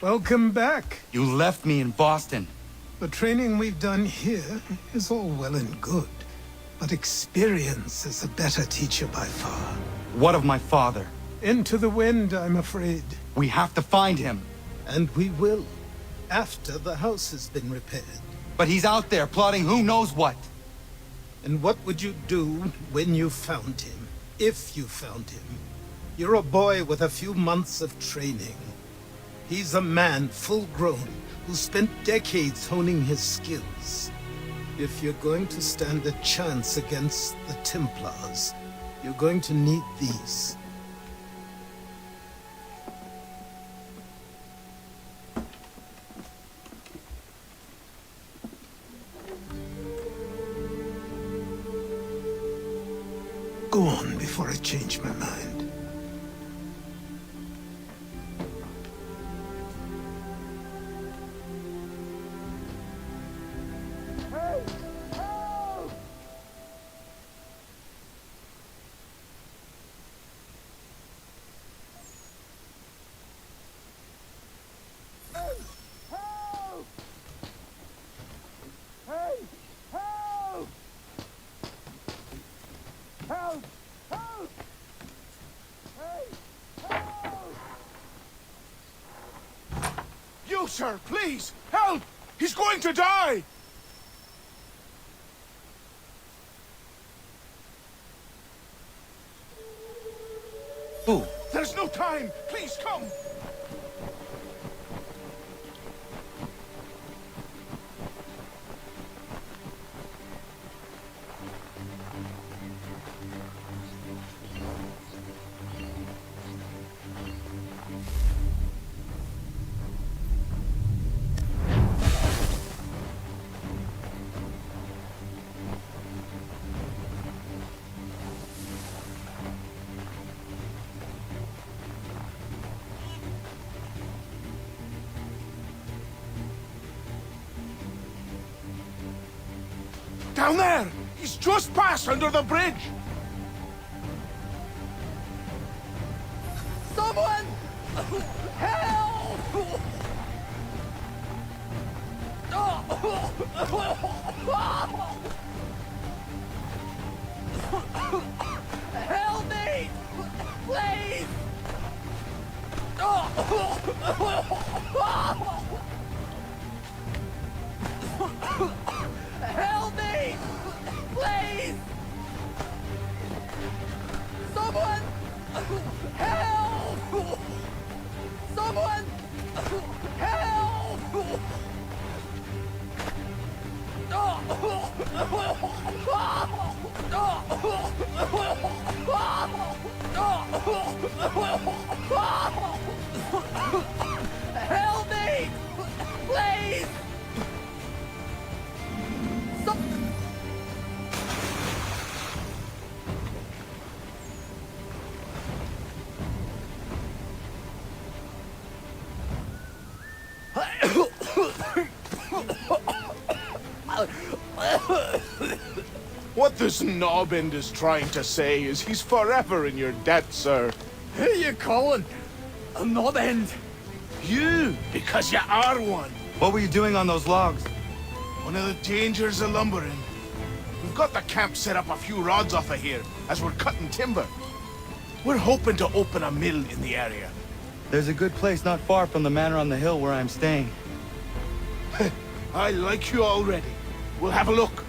Welcome back. You left me in Boston. The training we've done here is all well and good, but experience is a better teacher by far. What of my father? Into the wind, I'm afraid. We have to find him. And we will, after the house has been repaired. But he's out there plotting who knows what. And what would you do when you found him? If you found him? You're a boy with a few months of training. He's a man, full-grown, who spent decades honing his skills. If you're going to stand a chance against the Templars, you're going to need these. before I change my mind. You, sir, please! Help! He's going to die! Who? There's no time! Please, come! Down there! He's just passed under the bridge! Someone! Help! Help me! Please! Help me! Please! Someone! Help! Someone! Help! Help me! Please! What this knobend is trying to say is he's forever in your debt, sir. Who are you calling? A knob end? You, because you are one. What were you doing on those logs? One of the dangers of lumbering. We've got the camp set up a few rods off of here, as we're cutting timber. We're hoping to open a mill in the area. There's a good place not far from the manor on the hill where I'm staying. I like you already. We'll have a look.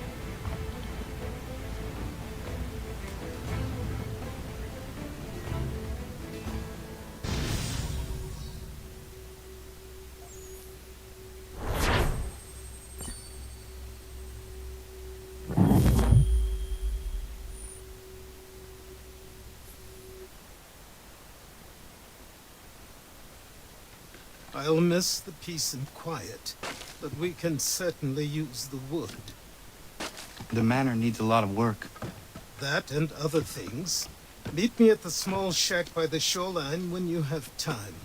I'll miss the peace and quiet, but we can certainly use the wood. The manor needs a lot of work. That and other things. Meet me at the small shack by the shoreline when you have time.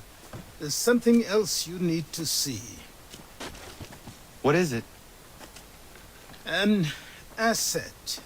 There's something else you need to see. What is it? An asset.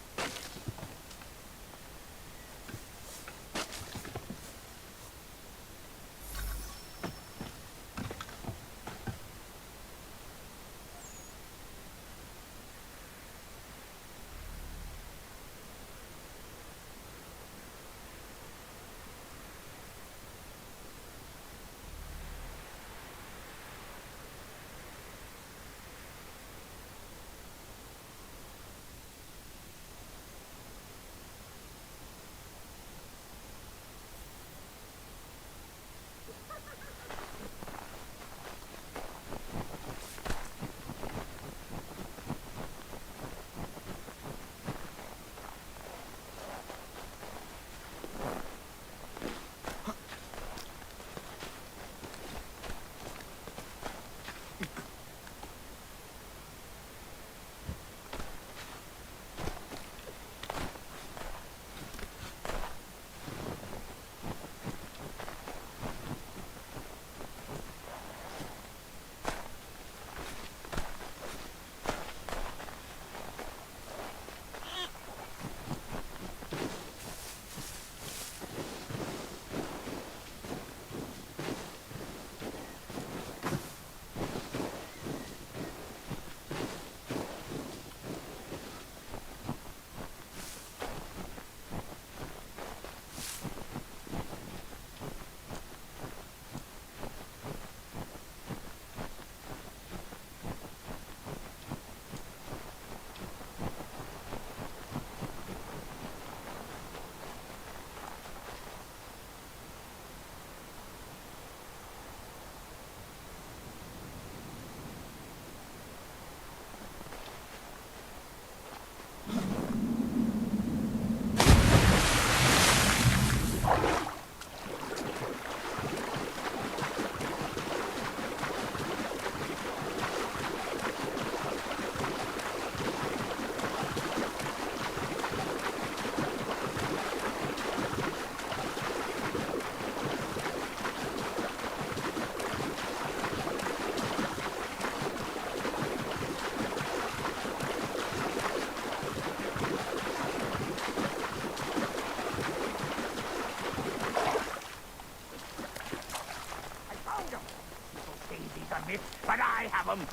it, but I have them.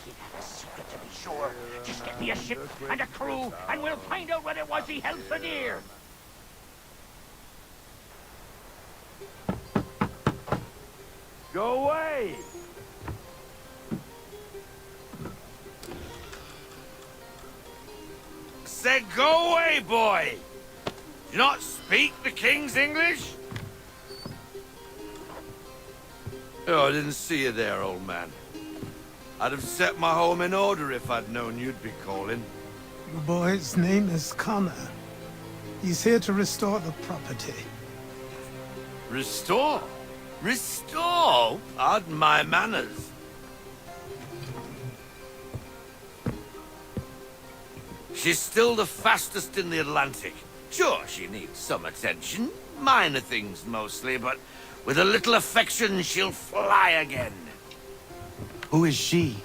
He'd have a secret to be sure. Just get me a ship and a crew, and we'll find out what it was he held so dear. Go away! Said go away, boy! Do you not speak the King's English? Oh, I didn't see you there, old man. I'd have set my home in order if I'd known you'd be calling. Your boy's name is Connor. He's here to restore the property. Restore? Restore? Pardon my manners. She's still the fastest in the Atlantic. Sure, she needs some attention. Minor things mostly, but with a little affection, she'll fly again. Who is she?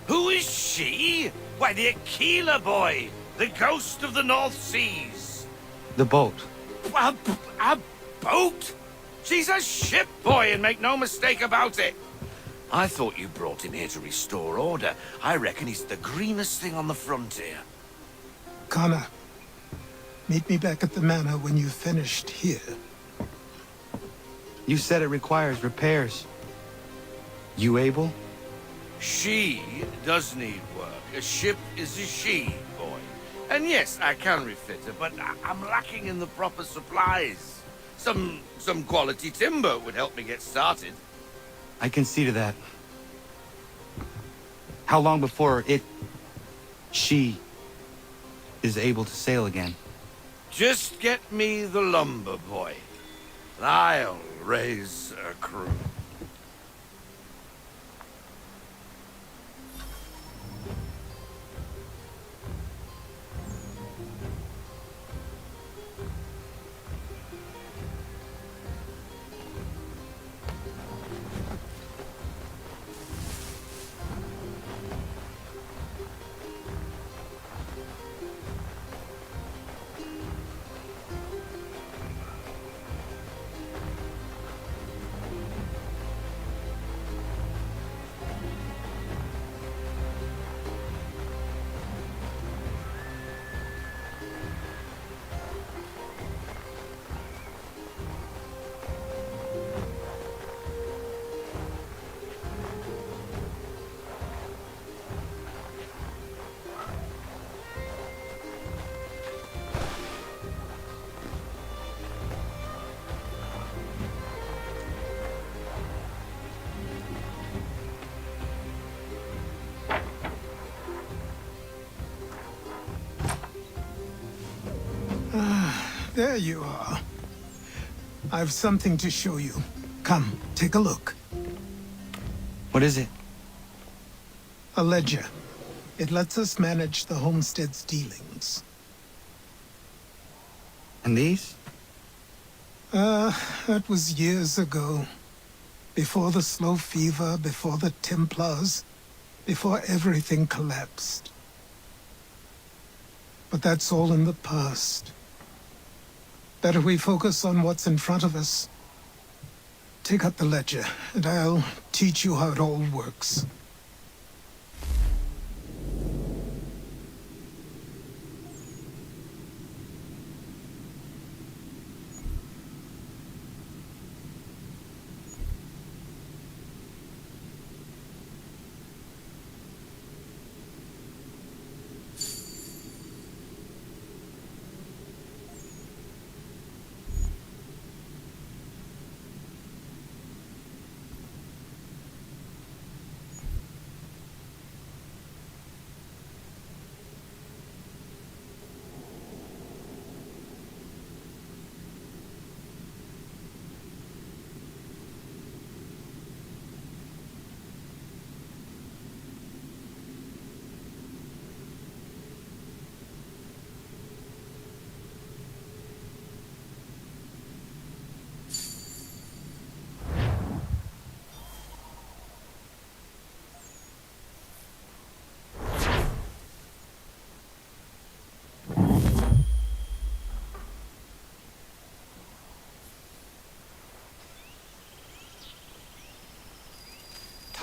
Who is she? Why, the Aquila boy, the ghost of the North Seas. The boat. A boat? She's a ship, boy, and make no mistake about it. I thought you brought him here to restore order. I reckon he's the greenest thing on the frontier. Connor, meet me back at the manor when you've finished here. You said it requires repairs. You able? She does need work. A ship is a she, boy. And yes, I can refit her, but I'm lacking in the proper supplies. Some quality timber would help me get started. I can see to that. How long before she is able to sail again? Just get me the lumber, boy. And I'll raise a crew. There you are. I've something to show you. Come, take a look. What is it? A ledger. It lets us manage the homestead's dealings. And these? That was years ago. Before the slow fever, before the Templars, before everything collapsed. But that's all in the past. Better we focus on what's in front of us. Take out the ledger, and I'll teach you how it all works.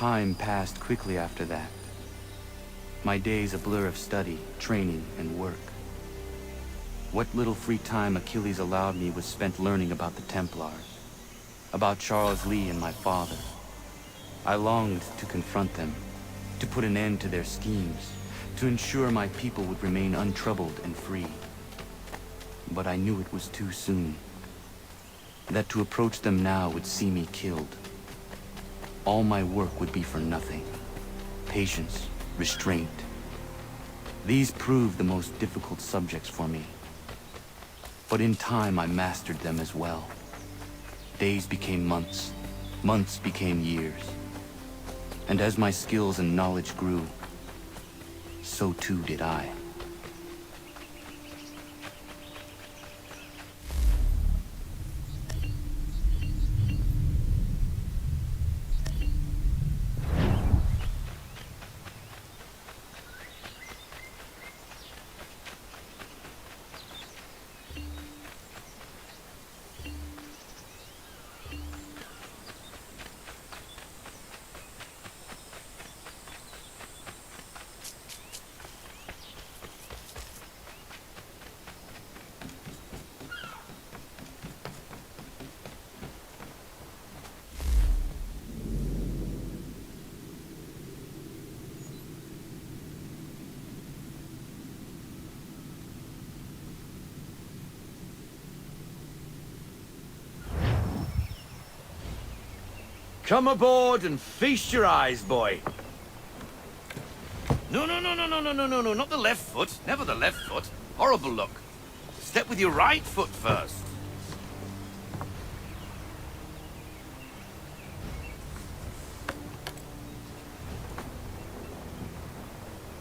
Time passed quickly after that. My days a blur of study, training, and work. What little free time Achilles allowed me was spent learning about the Templars, about Charles Lee and my father. I longed to confront them, to put an end to their schemes, to ensure my people would remain untroubled and free. But I knew it was too soon, that to approach them now would see me killed. All my work would be for nothing. Patience, restraint. These proved the most difficult subjects for me. But in time I mastered them as well. Days became months, months became years. And as my skills and knowledge grew, so too did I. Come aboard and feast your eyes, boy. No, not the left foot. Never the left foot. Horrible look. Step with your right foot first.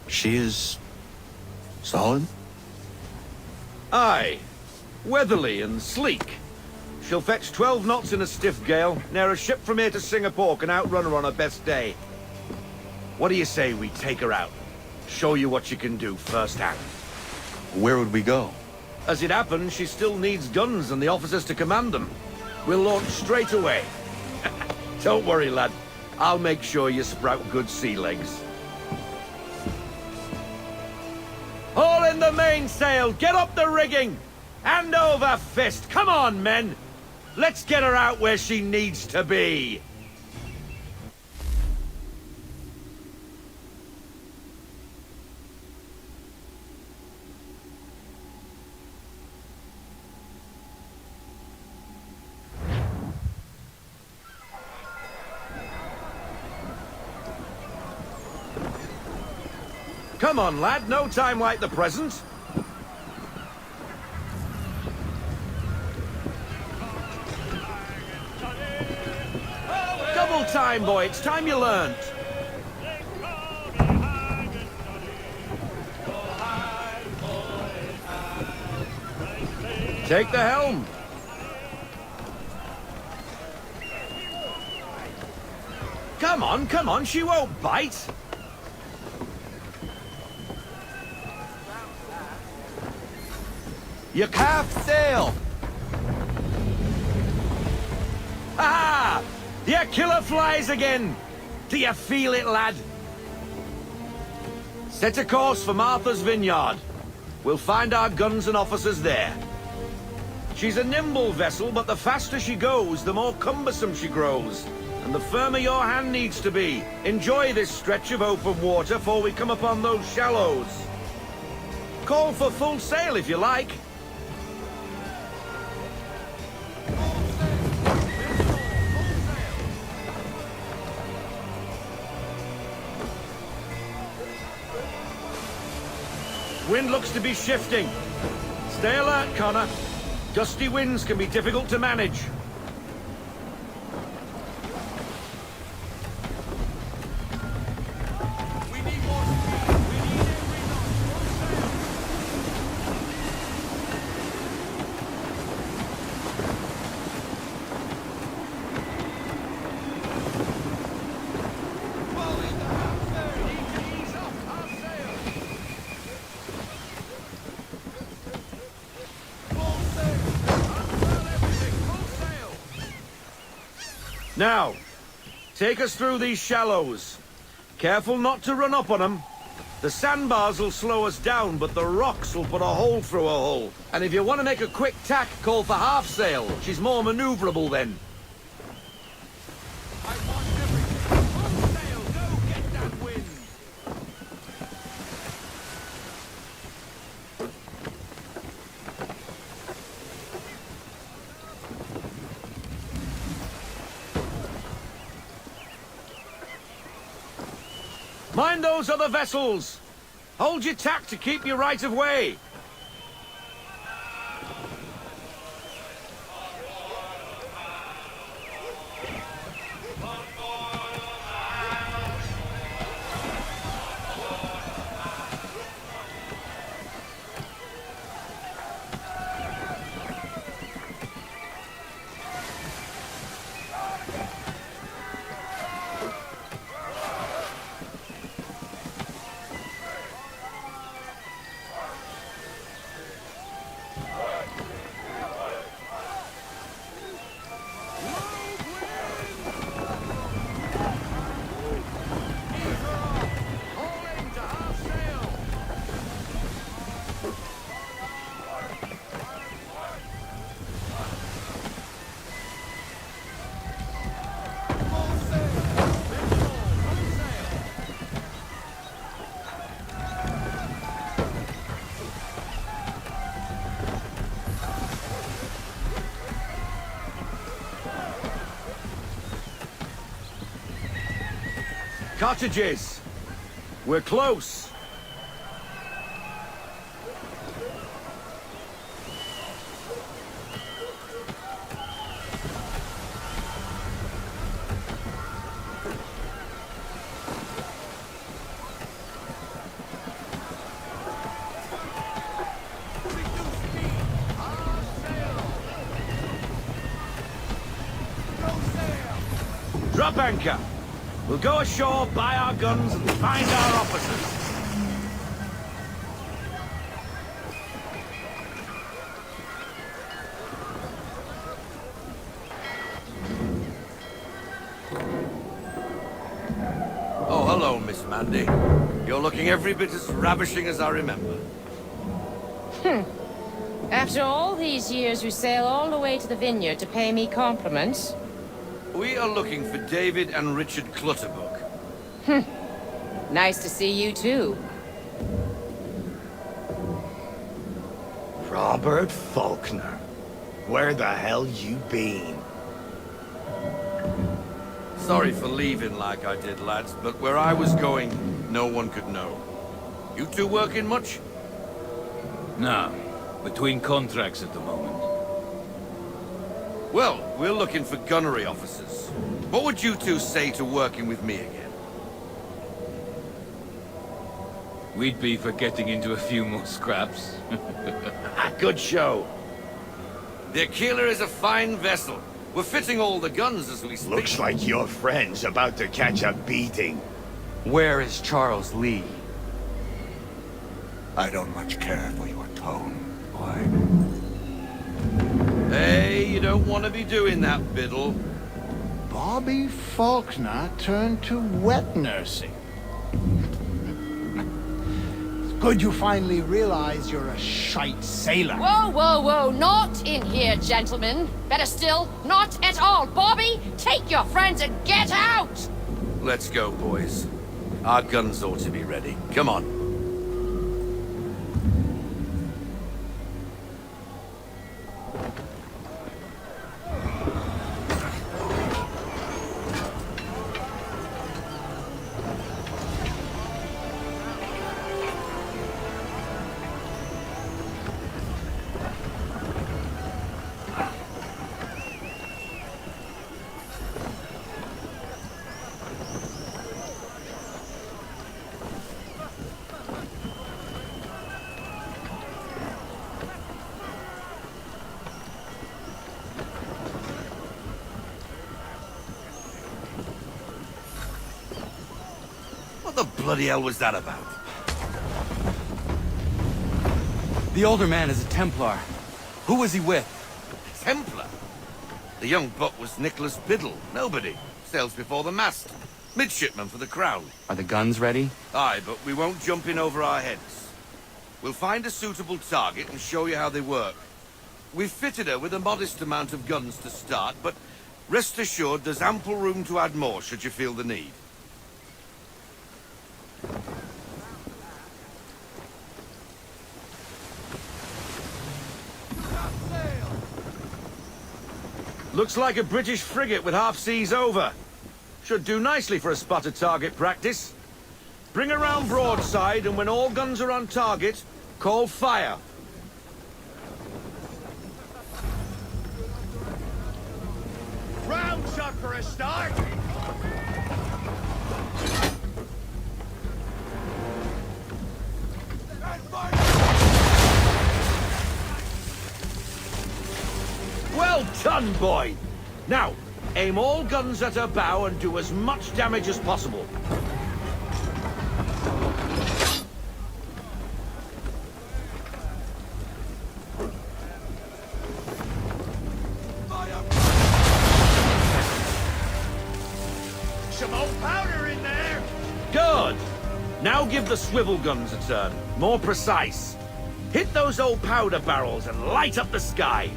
She is... solid? Aye. Weatherly and sleek. She'll fetch 12 knots in a stiff gale, ne'er a ship from here to Singapore can outrun her on her best day. What do you say we take her out? Show you what she can do firsthand. Where would we go? As it happens, she still needs guns and the officers to command them. We'll launch straight away. Don't worry, lad. I'll make sure you sprout good sea legs. Haul in the mainsail! Get up the rigging! Hand over fist! Come on, men! Let's get her out where she needs to be! Come on, lad, no time like the present. Double time, boy, it's time you learned. Take the helm. Come on, she won't bite. You half sail! Ah! The killer flies again! Do you feel it, lad? Set a course for Martha's Vineyard. We'll find our guns and officers there. She's a nimble vessel, but the faster she goes, the more cumbersome she grows. And the firmer your hand needs to be. Enjoy this stretch of open water before we come upon those shallows. Call for full sail if you like. Wind looks to be shifting. Stay alert, Connor. Gusty winds can be difficult to manage. Now, take us through these shallows. Careful not to run up on them. The sandbars will slow us down, but the rocks will put a hole through a hole. And if you want to make a quick tack, call for half sail. She's more maneuverable then. Mind those other vessels! Hold your tack to keep your right of way! Cottages! We're close! Drop anchor! We'll go ashore, buy our guns, and find our officers. Oh, hello, Miss Mandy. You're looking every bit as ravishing as I remember. After all these years, you sail all the way to the vineyard to pay me compliments? We are looking for David and Richard Clutterbuck. Nice to see you, too. Robert Faulkner. Where the hell you been? Sorry for leaving like I did, lads, but where I was going, no one could know. You two working much? No. Between contracts at the moment. Well, we're looking for gunnery officers. What would you two say to working with me again? We'd be for getting into a few more scraps. Good show. The Aquila is a fine vessel. We're fitting all the guns as we speak. Looks like your friend's about to catch a beating. Where is Charles Lee? I don't much care for your tone, boy. Hey, you don't want to be doing that, Biddle. Bobby Faulkner turned to wet nursing. It's good you finally realize you're a shite sailor. Whoa, whoa, whoa, not in here, gentlemen. Better still, not at all. Bobby, take your friends and get out! Let's go, boys. Our guns ought to be ready. Come on. What the bloody hell was that about? The older man is a Templar. Who was he with? Templar? The young buck was Nicholas Biddle. Nobody. sails before the mast. Midshipman for the Crown. Are the guns ready? Aye, but we won't jump in over our heads. We'll find a suitable target and show you how they work. We've fitted her with a modest amount of guns to start, but rest assured there's ample room to add more should you feel the need. Looks like a British frigate with half seas over. Should do nicely for a spotted target practice. Bring her round broadside, and when all guns are on target, call fire. Round shot for a start. Well done, boy! Now, aim all guns at her bow and do as much damage as possible. Some old powder in there. Good! Now give the swivel guns a turn. More precise. Hit those old powder barrels and light up the sky.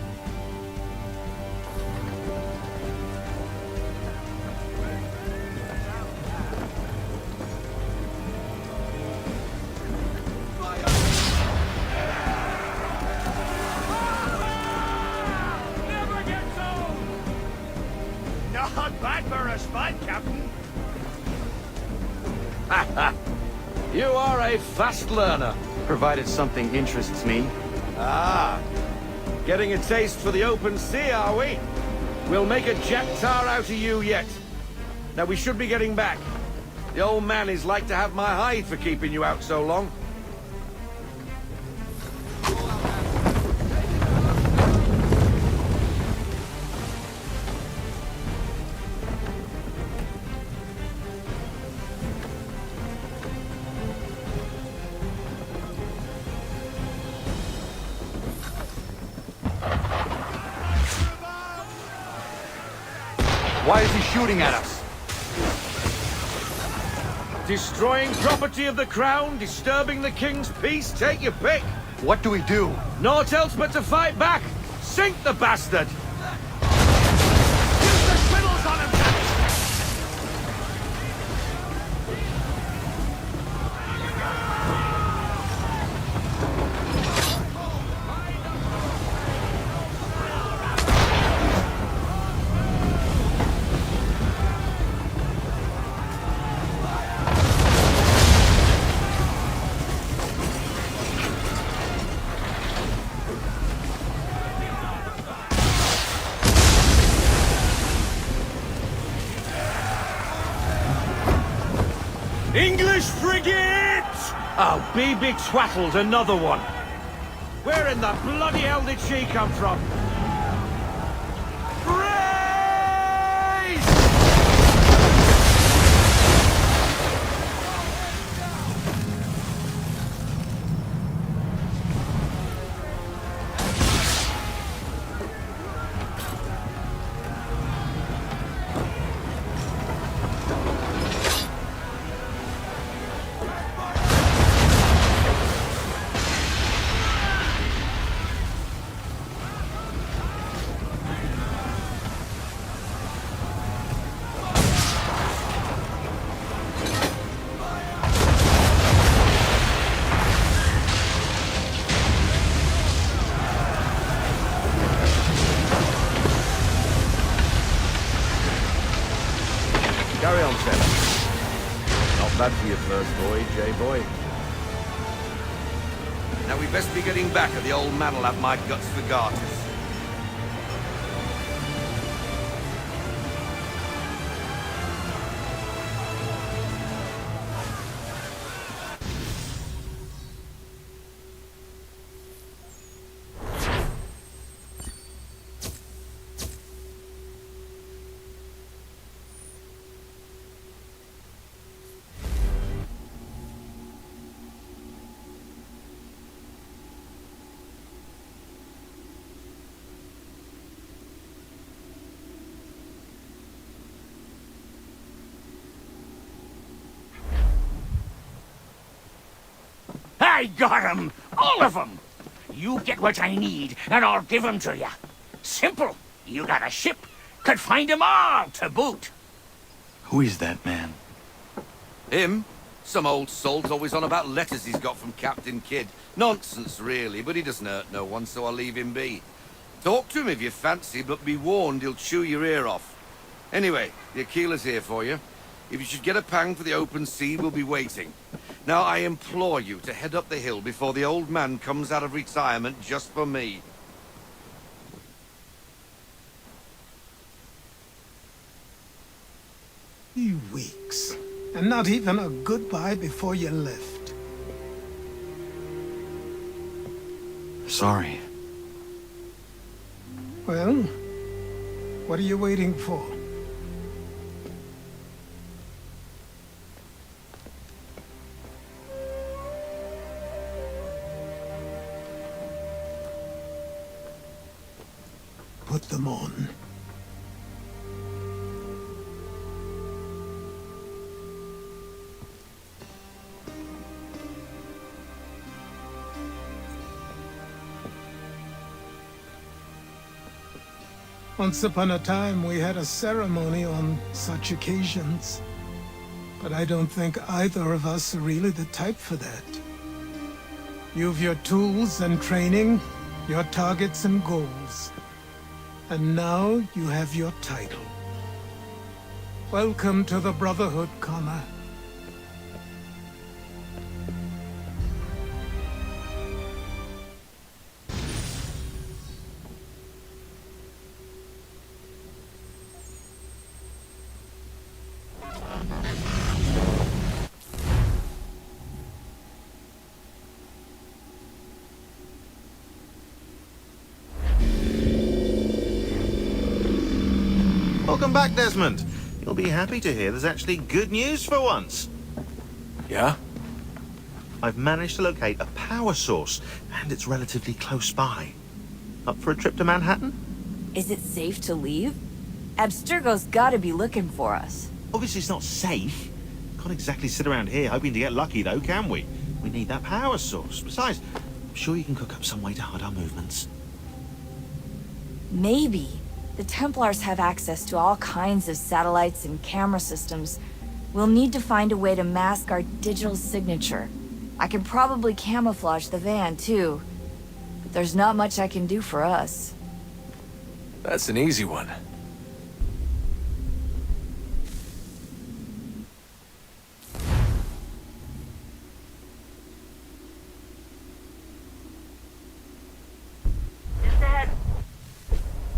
Not bad for a spud, Captain. You are a fast learner. Provided something interests me. Ah, getting a taste for the open sea, are we? We'll make a jack-tar out of you yet. Now we should be getting back. The old man is like to have my hide for keeping you out so long. Why is he shooting at us? Destroying property of the Crown, disturbing the King's peace, take your pick. What do we do? Naught else but to fight back. Sink the bastard! Use the swivels on him, Captain. English frigate! Oh, BB Twattle's another one. Where in the bloody hell did she come from? Raise! Carry on, Sam. Not bad for your first voyage, eh, boy? Now we best be getting back, or the old man'll have my guts for garters. I got 'em! All of 'em! You get what I need, and I'll give 'em to you. Simple. You got a ship. Could find 'em all to boot. Who is that man? Him? Some old salt always on about letters he's got from Captain Kidd. Nonsense, really, but he doesn't hurt no one, so I'll leave him be. Talk to him if you fancy, but be warned he'll chew your ear off. Anyway, the Aquila's here for you. If you should get a pang for the open sea, we'll be waiting. Now, I implore you to head up the hill before the old man comes out of retirement just for me. 3 weeks. And not even a goodbye before you left. Sorry. Well, what are you waiting for? Put them on. Once upon a time, we had a ceremony on such occasions. But I don't think either of us are really the type for that. You've your tools and training, your targets and goals. And now you have your title. Welcome to the Brotherhood, Connor. Welcome back, Desmond. You'll be happy to hear there's actually good news for once. Yeah? I've managed to locate a power source, and it's relatively close by. Up for a trip to Manhattan? Is it safe to leave? Abstergo's gotta be looking for us. Obviously it's not safe. Can't exactly sit around here hoping to get lucky, though, can we? We need that power source. Besides, I'm sure you can cook up some way to hide our movements. Maybe. The Templars have access to all kinds of satellites and camera systems. We'll need to find a way to mask our digital signature. I can probably camouflage the van, too. But there's not much I can do for us. That's an easy one.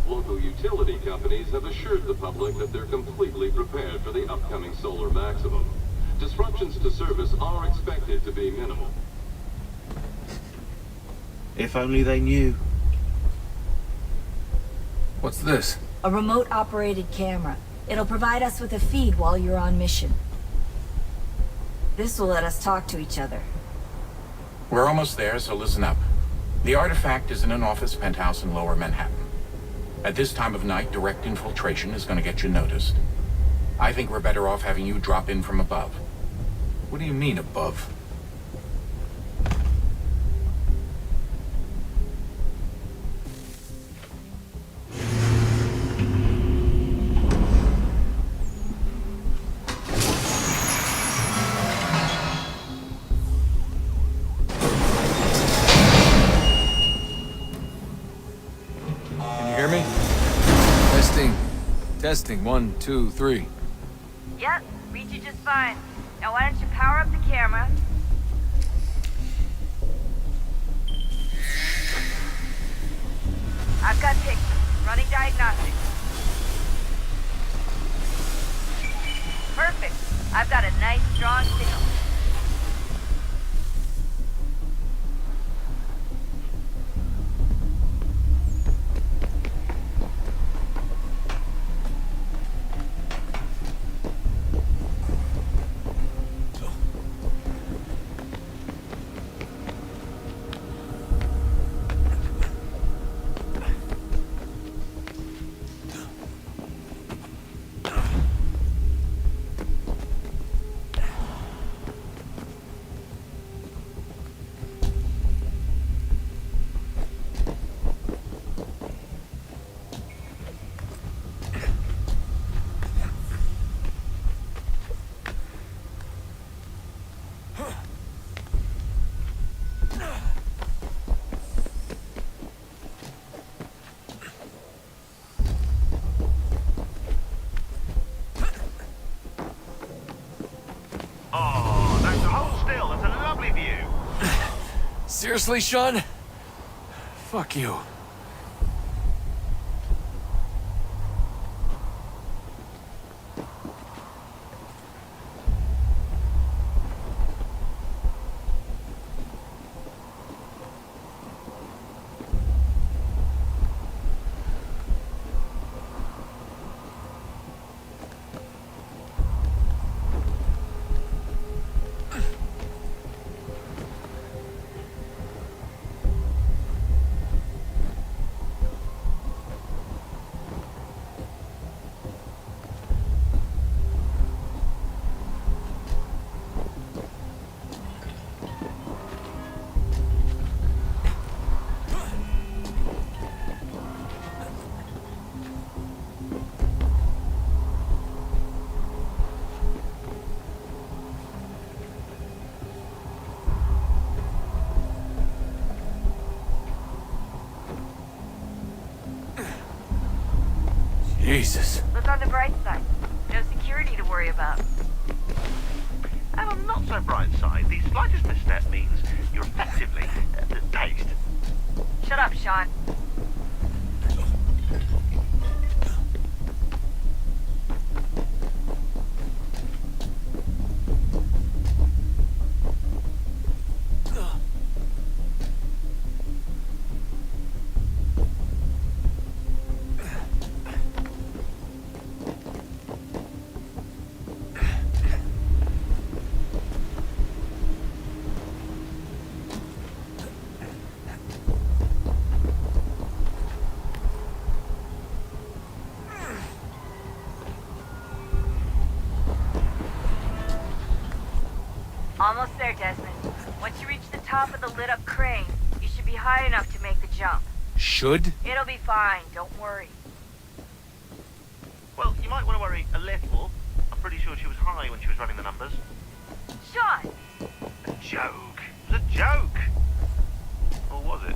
Local utility companies have assured the public that they're completely prepared for the upcoming solar maximum. Disruptions to service are expected to be minimal. If only they knew. What's this? A remote-operated camera. It'll provide us with a feed while you're on mission. This will let us talk to each other. We're almost there, so listen up. The artifact is in an office penthouse in Lower Manhattan. At this time of night, direct infiltration is going to get you noticed. I think we're better off having you drop in from above. What do you mean, above? Testing, 1, 2, 3. Yep, read you just fine. Now why don't you power up the camera? I've got pictures. Running diagnostics. Perfect. I've got a nice, strong signal. Seriously, Sean? Fuck you. Jesus. Look on the bright side. No security to worry about. And on the not so bright side, the slightest misstep means you're effectively tased. Shut up, Sean. Almost there, Desmond. Once you reach the top of the lit-up crane, you should be high enough to make the jump. Should? It'll be fine, don't worry. Well, you might want to worry a little. I'm pretty sure she was high when she was running the numbers. Sean! A joke. It was a joke. Or was it?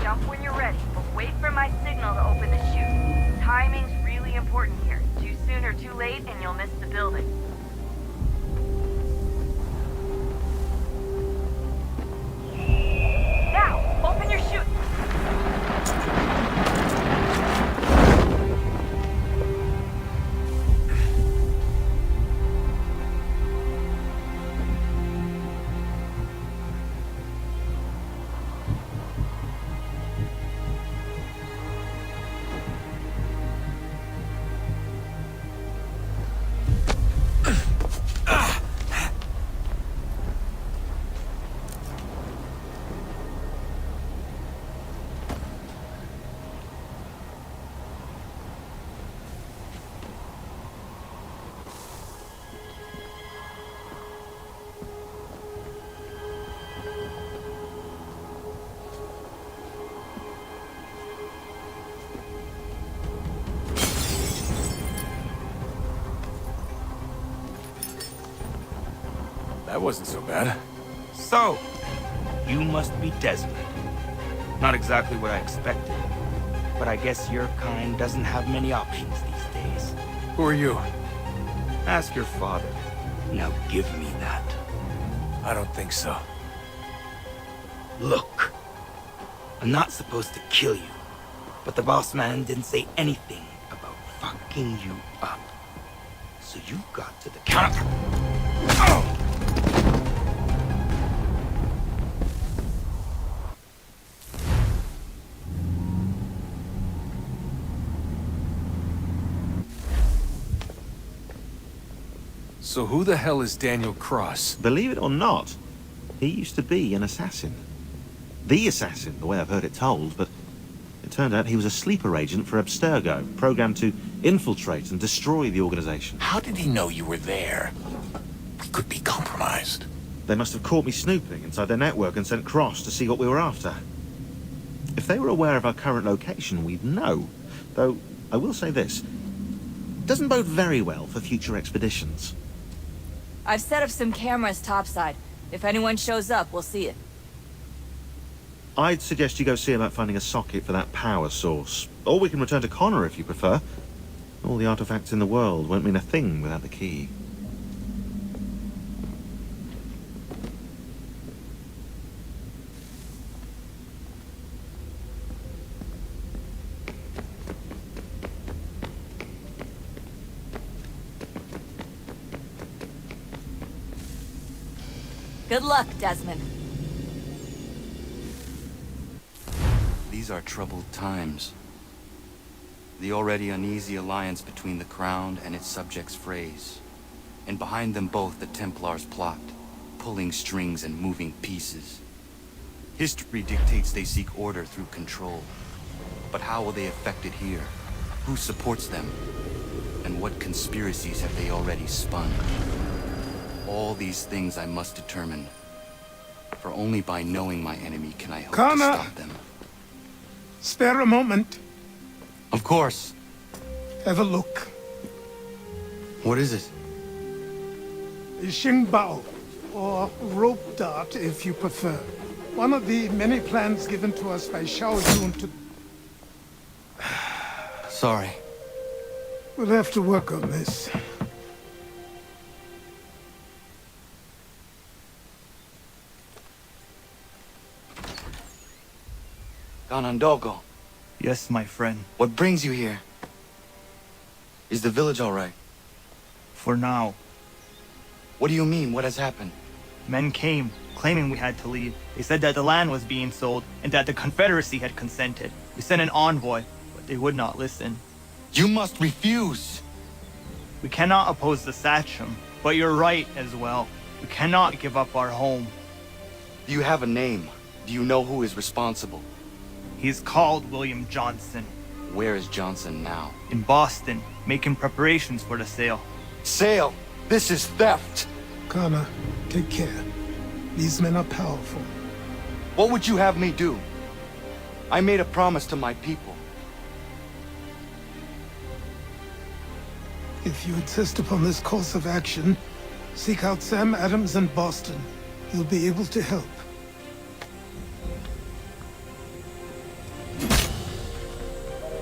Jump when you're ready, but wait for my signal to open the chute. Timing's really important here. Too soon or too late, and you'll miss the building. Now, open your chute! That wasn't so bad. So, you must be Desmond. Not exactly what I expected, but I guess your kind doesn't have many options these days. Who are you? Ask your father. Now give me that. I don't think so. Look, I'm not supposed to kill you, but the boss man didn't say anything about fucking you up. So you got to the counter. Oh! So who the hell is Daniel Cross? Believe it or not, he used to be an assassin. The assassin, the way I've heard it told, but it turned out he was a sleeper agent for Abstergo, programmed to infiltrate and destroy the organization. How did he know you were there? We could be compromised. They must have caught me snooping inside their network and sent Cross to see what we were after. If they were aware of our current location, we'd know. Though, I will say this. Doesn't bode very well for future expeditions. I've set up some cameras topside. If anyone shows up, we'll see it. I'd suggest you go see about finding a socket for that power source. Or we can return to Connor if you prefer. All the artifacts in the world won't mean a thing without the key. Good luck, Desmond. These are troubled times. The already uneasy alliance between the Crown and its subjects frays. And behind them both the Templars plot, pulling strings and moving pieces. History dictates they seek order through control. But how will they affect it here? Who supports them? And what conspiracies have they already spun? All these things I must determine. For only by knowing my enemy can I hope to stop them. Spare a moment. Of course. Have a look. What is it? Xingbao, or rope dart if you prefer. One of the many plans given to us by Xiao Yun to... Sorry. We'll have to work on this. Ganondogo. Yes, my friend. What brings you here? Is the village all right? For now. What do you mean? What has happened? Men came, claiming we had to leave. They said that the land was being sold, and that the Confederacy had consented. We sent an envoy, but they would not listen. You must refuse! We cannot oppose the Sachem, but you're right as well. We cannot give up our home. Do you have a name? Do you know who is responsible? He's called William Johnson. Where is Johnson now? In Boston, making preparations for the sale. Sale? This is theft! Connor, take care. These men are powerful. What would you have me do? I made a promise to my people. If you insist upon this course of action, seek out Sam Adams in Boston. He'll be able to help.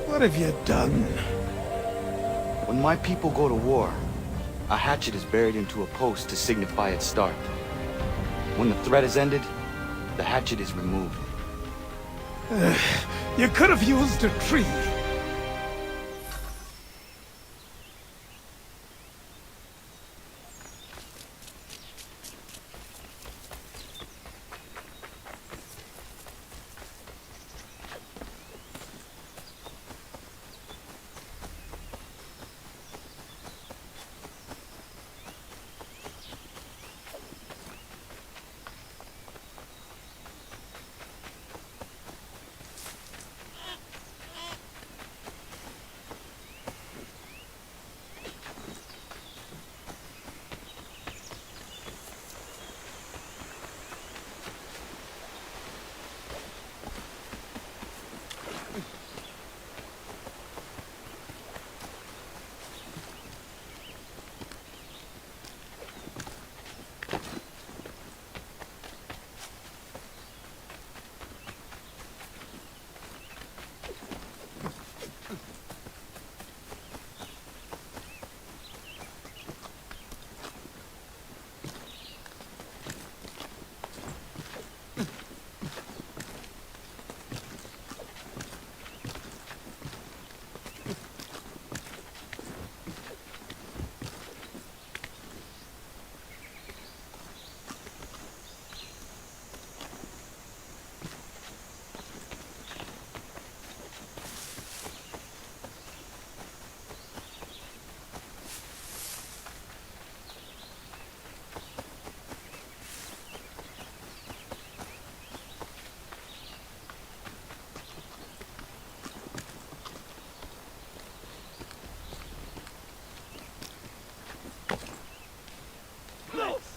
What have you done? When my people go to war, a hatchet is buried into a post to signify its start. When the threat is ended, the hatchet is removed. You could have used a tree.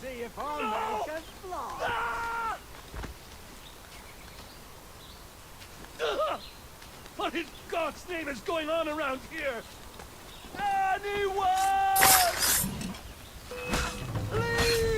See if our man can fly. What in God's ASrock's name is going on around here? Anyone! Please!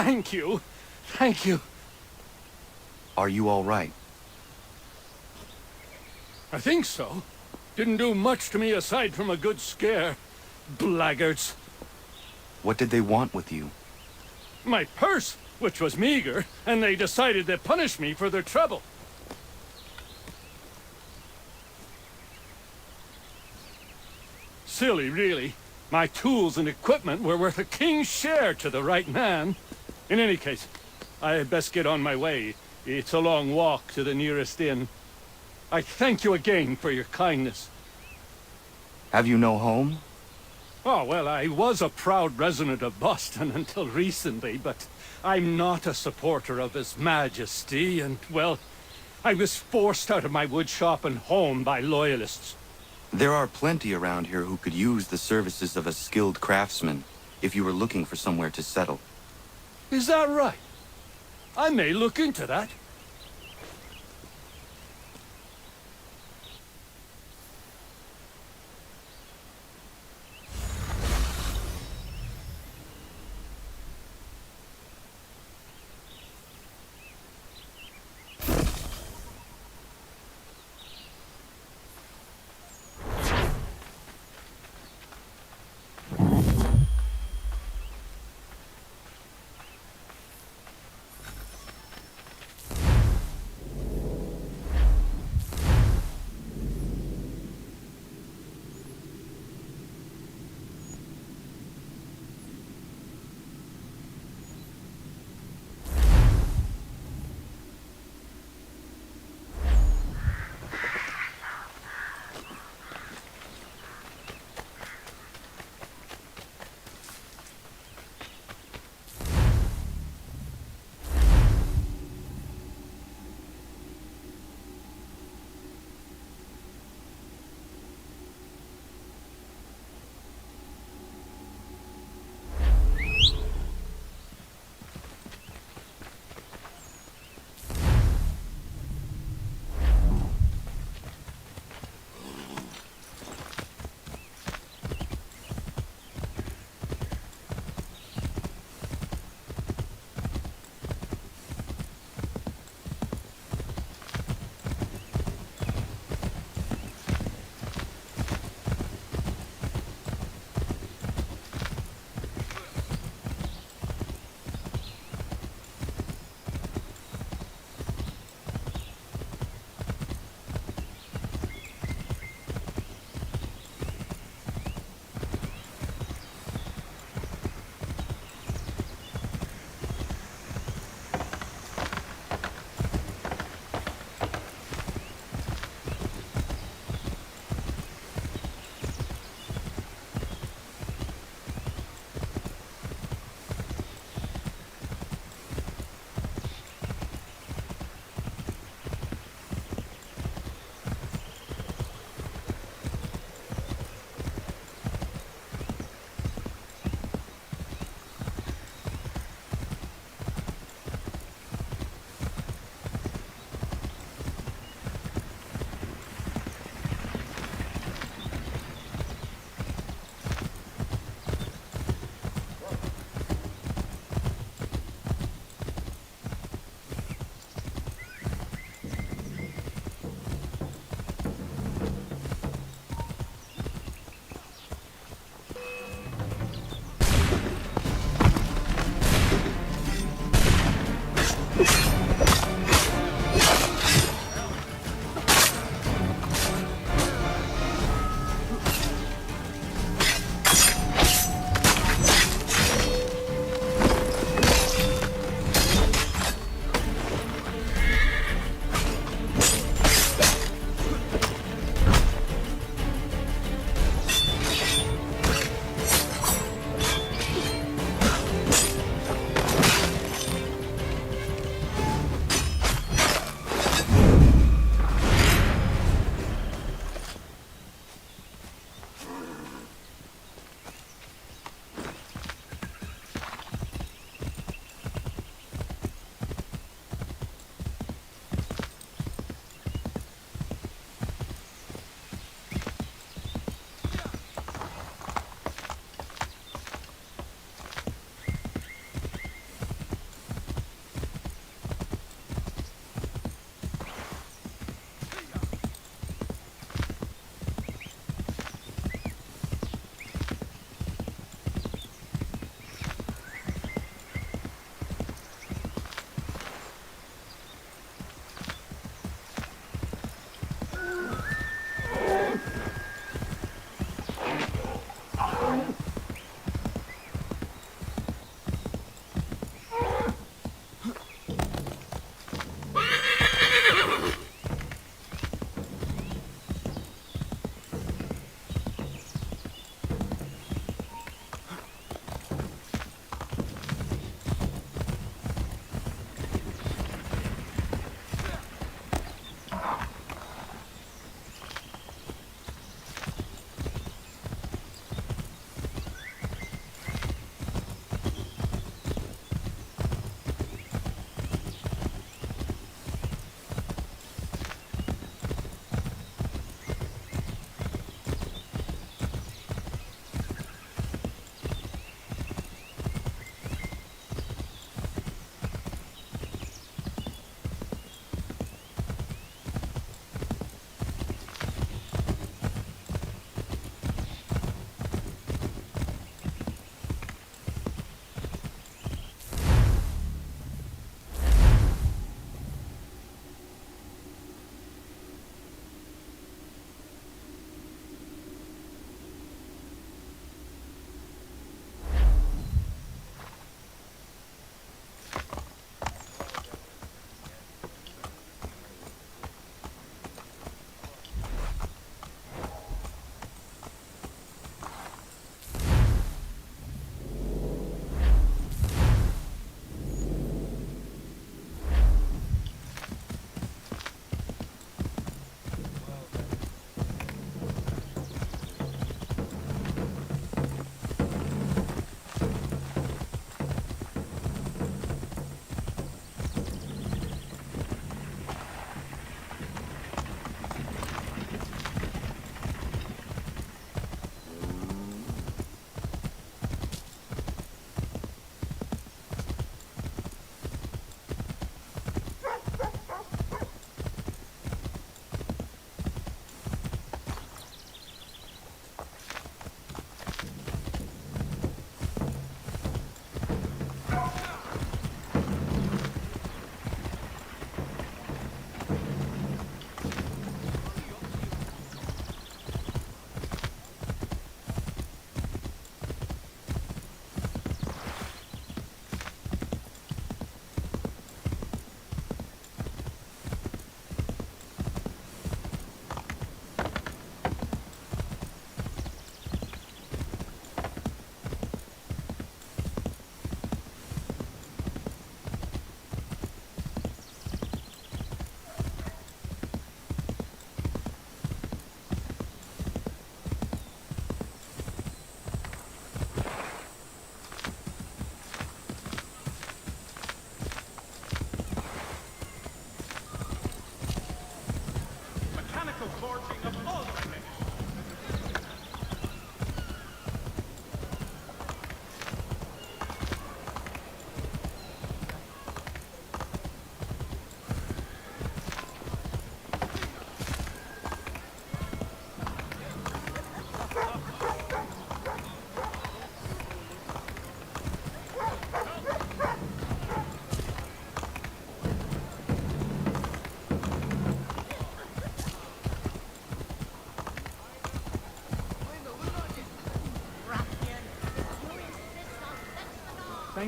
Thank you. Thank you. Are you all right? I think so. Didn't do much to me aside from a good scare. Blackguards. What did they want with you? My purse, which was meager, and they decided to punish me for their trouble. Silly, really. My tools and equipment were worth a king's share to the right man. In any case, I had best get on my way. It's a long walk to the nearest inn. I thank you again for your kindness. Have you no home? Oh, well, I was a proud resident of Boston until recently, but I'm not a supporter of His Majesty, and, well, I was forced out of my woodshop and home by loyalists. There are plenty around here who could use the services of a skilled craftsman, if you were looking for somewhere to settle. Is that right? I may look into that.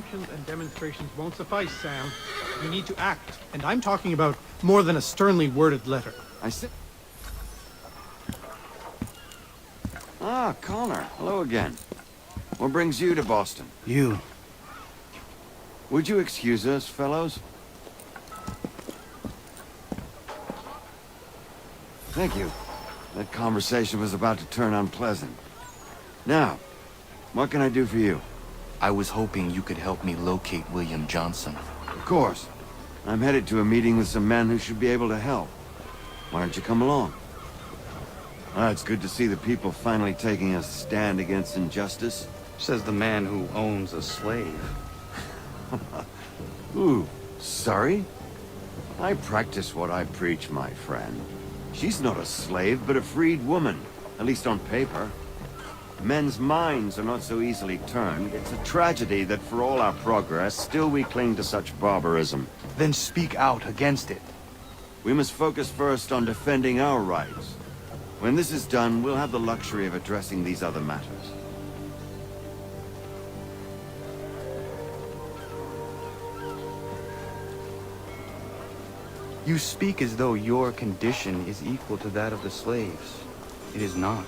assumptions and demonstrations won't suffice, Sam. We need to act, and I'm talking about more than a sternly worded letter. I see. Ah, Connor. Hello again. What brings you to Boston? You. Would you excuse us, fellows? Thank you. That conversation was about to turn unpleasant. Now, what can I do for you? I was hoping you could help me locate William Johnson. Of course. I'm headed to a meeting with some men who should be able to help. Why don't you come along? Ah, it's good to see the people finally taking a stand against injustice. Says the man who owns a slave. Ooh, sorry? I practice what I preach, my friend. She's not a slave, but a freed woman, at least on paper. Men's minds are not so easily turned. It's a tragedy that for all our progress, still we cling to such barbarism. Then speak out against it. We must focus first on defending our rights. When this is done, we'll have the luxury of addressing these other matters. You speak as though your condition is equal to that of the slaves. It is not.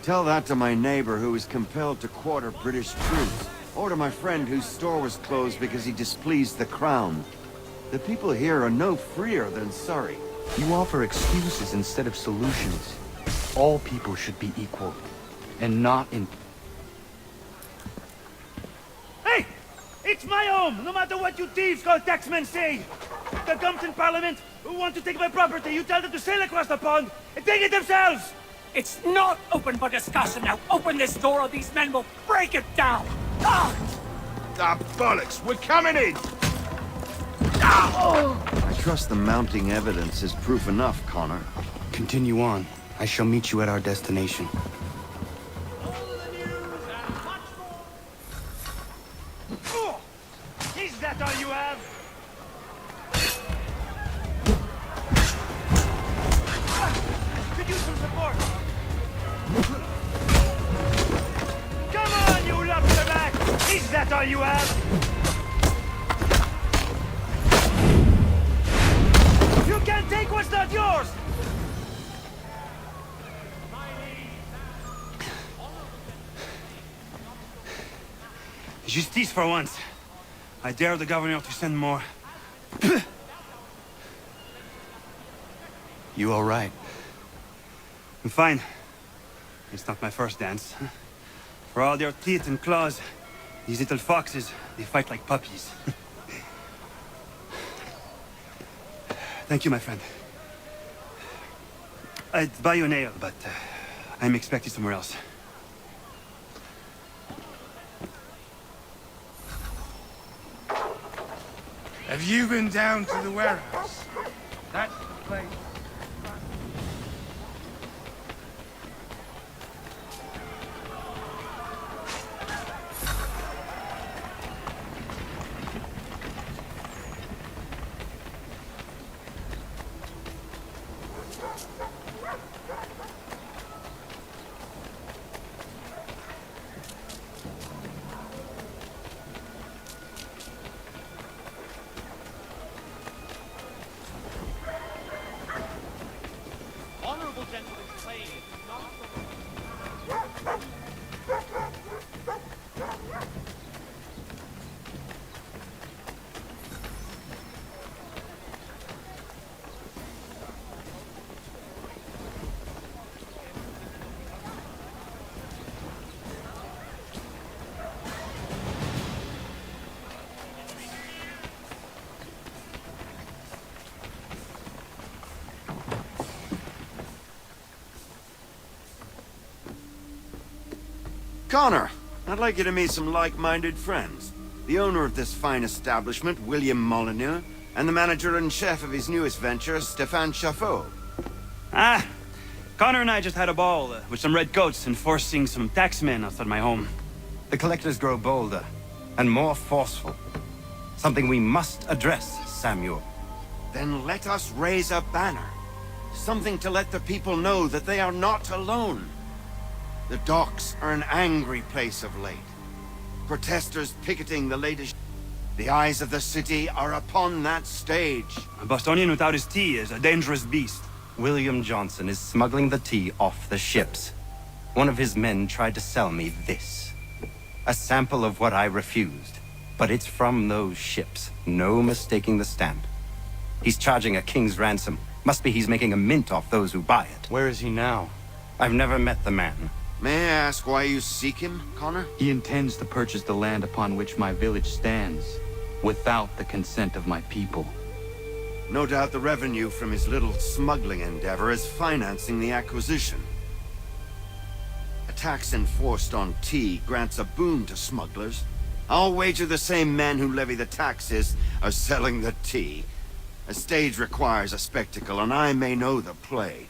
Tell that to my neighbor who is compelled to quarter British troops, or to my friend whose store was closed because he displeased the crown. The people here are no freer than Surrey. You offer excuses instead of solutions. All people should be equal, and not in... Hey! It's my home, no matter what you thieves called taxmen say! The gums in Parliament who want to take my property, you tell them to sail across the pond and take it themselves! It's not open for discussion now. Open this door or these men will break it down. Ah! Ah, bollocks! We're coming in! I trust the mounting evidence is proof enough, Connor. Continue on. I shall meet you at our destination. Is that all you have? Could use some support. Come on, you lobster back! Is that all you have? You can't take what's not yours! Justice for once. I dare the governor to send more. You all right? I'm fine. It's not my first dance. For all their teeth and claws, these little foxes, they fight like puppies. Thank you, my friend. I'd buy you an ale, but I'm expected somewhere else. Have you been down to the warehouse? That's the place. Connor, I'd like you to meet some like-minded friends. The owner of this fine establishment, William Molyneux, and the manager and chef of his newest venture, Stéphane Chaffeau. Ah, Connor and I just had a ball with some redcoats enforcing some taxmen outside my home. The collectors grow bolder and more forceful. Something we must address, Samuel. Then let us raise a banner. Something to let the people know that they are not alone. The docks are an angry place of late. Protesters picketing the latest The eyes of the city are upon that stage. A Bostonian without his tea is a dangerous beast. William Johnson is smuggling the tea off the ships. One of his men tried to sell me this. A sample of what I refused. But it's from those ships. No mistaking the stamp. He's charging a king's ransom. Must be he's making a mint off those who buy it. Where is he now? I've never met the man. May I ask why you seek him, Connor? He intends to purchase the land upon which my village stands, without the consent of my people. No doubt the revenue from his little smuggling endeavor is financing the acquisition. A tax enforced on tea grants a boon to smugglers. I'll wager the same men who levy the taxes are selling the tea. A stage requires a spectacle, and I may know the play.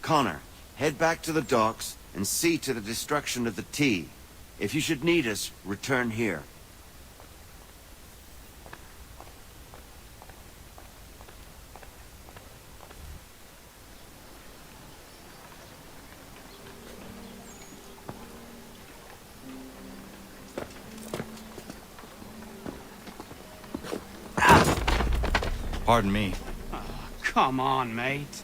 Connor, head back to the docks and see to the destruction of the tea. If you should need us, return here. Pardon me. Oh, come on, mate.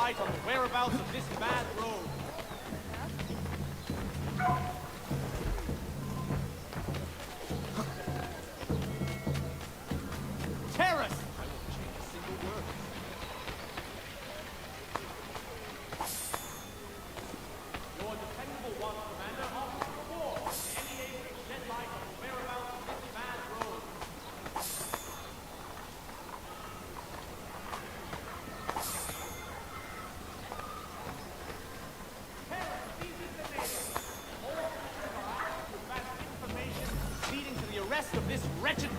light on the whereabouts of this bad road. Terrace! I won't change a single word. Your dependable one, Commander, offers a reward to any able to shed light on the whereabouts of this bad road. Leading to the arrest of this wretched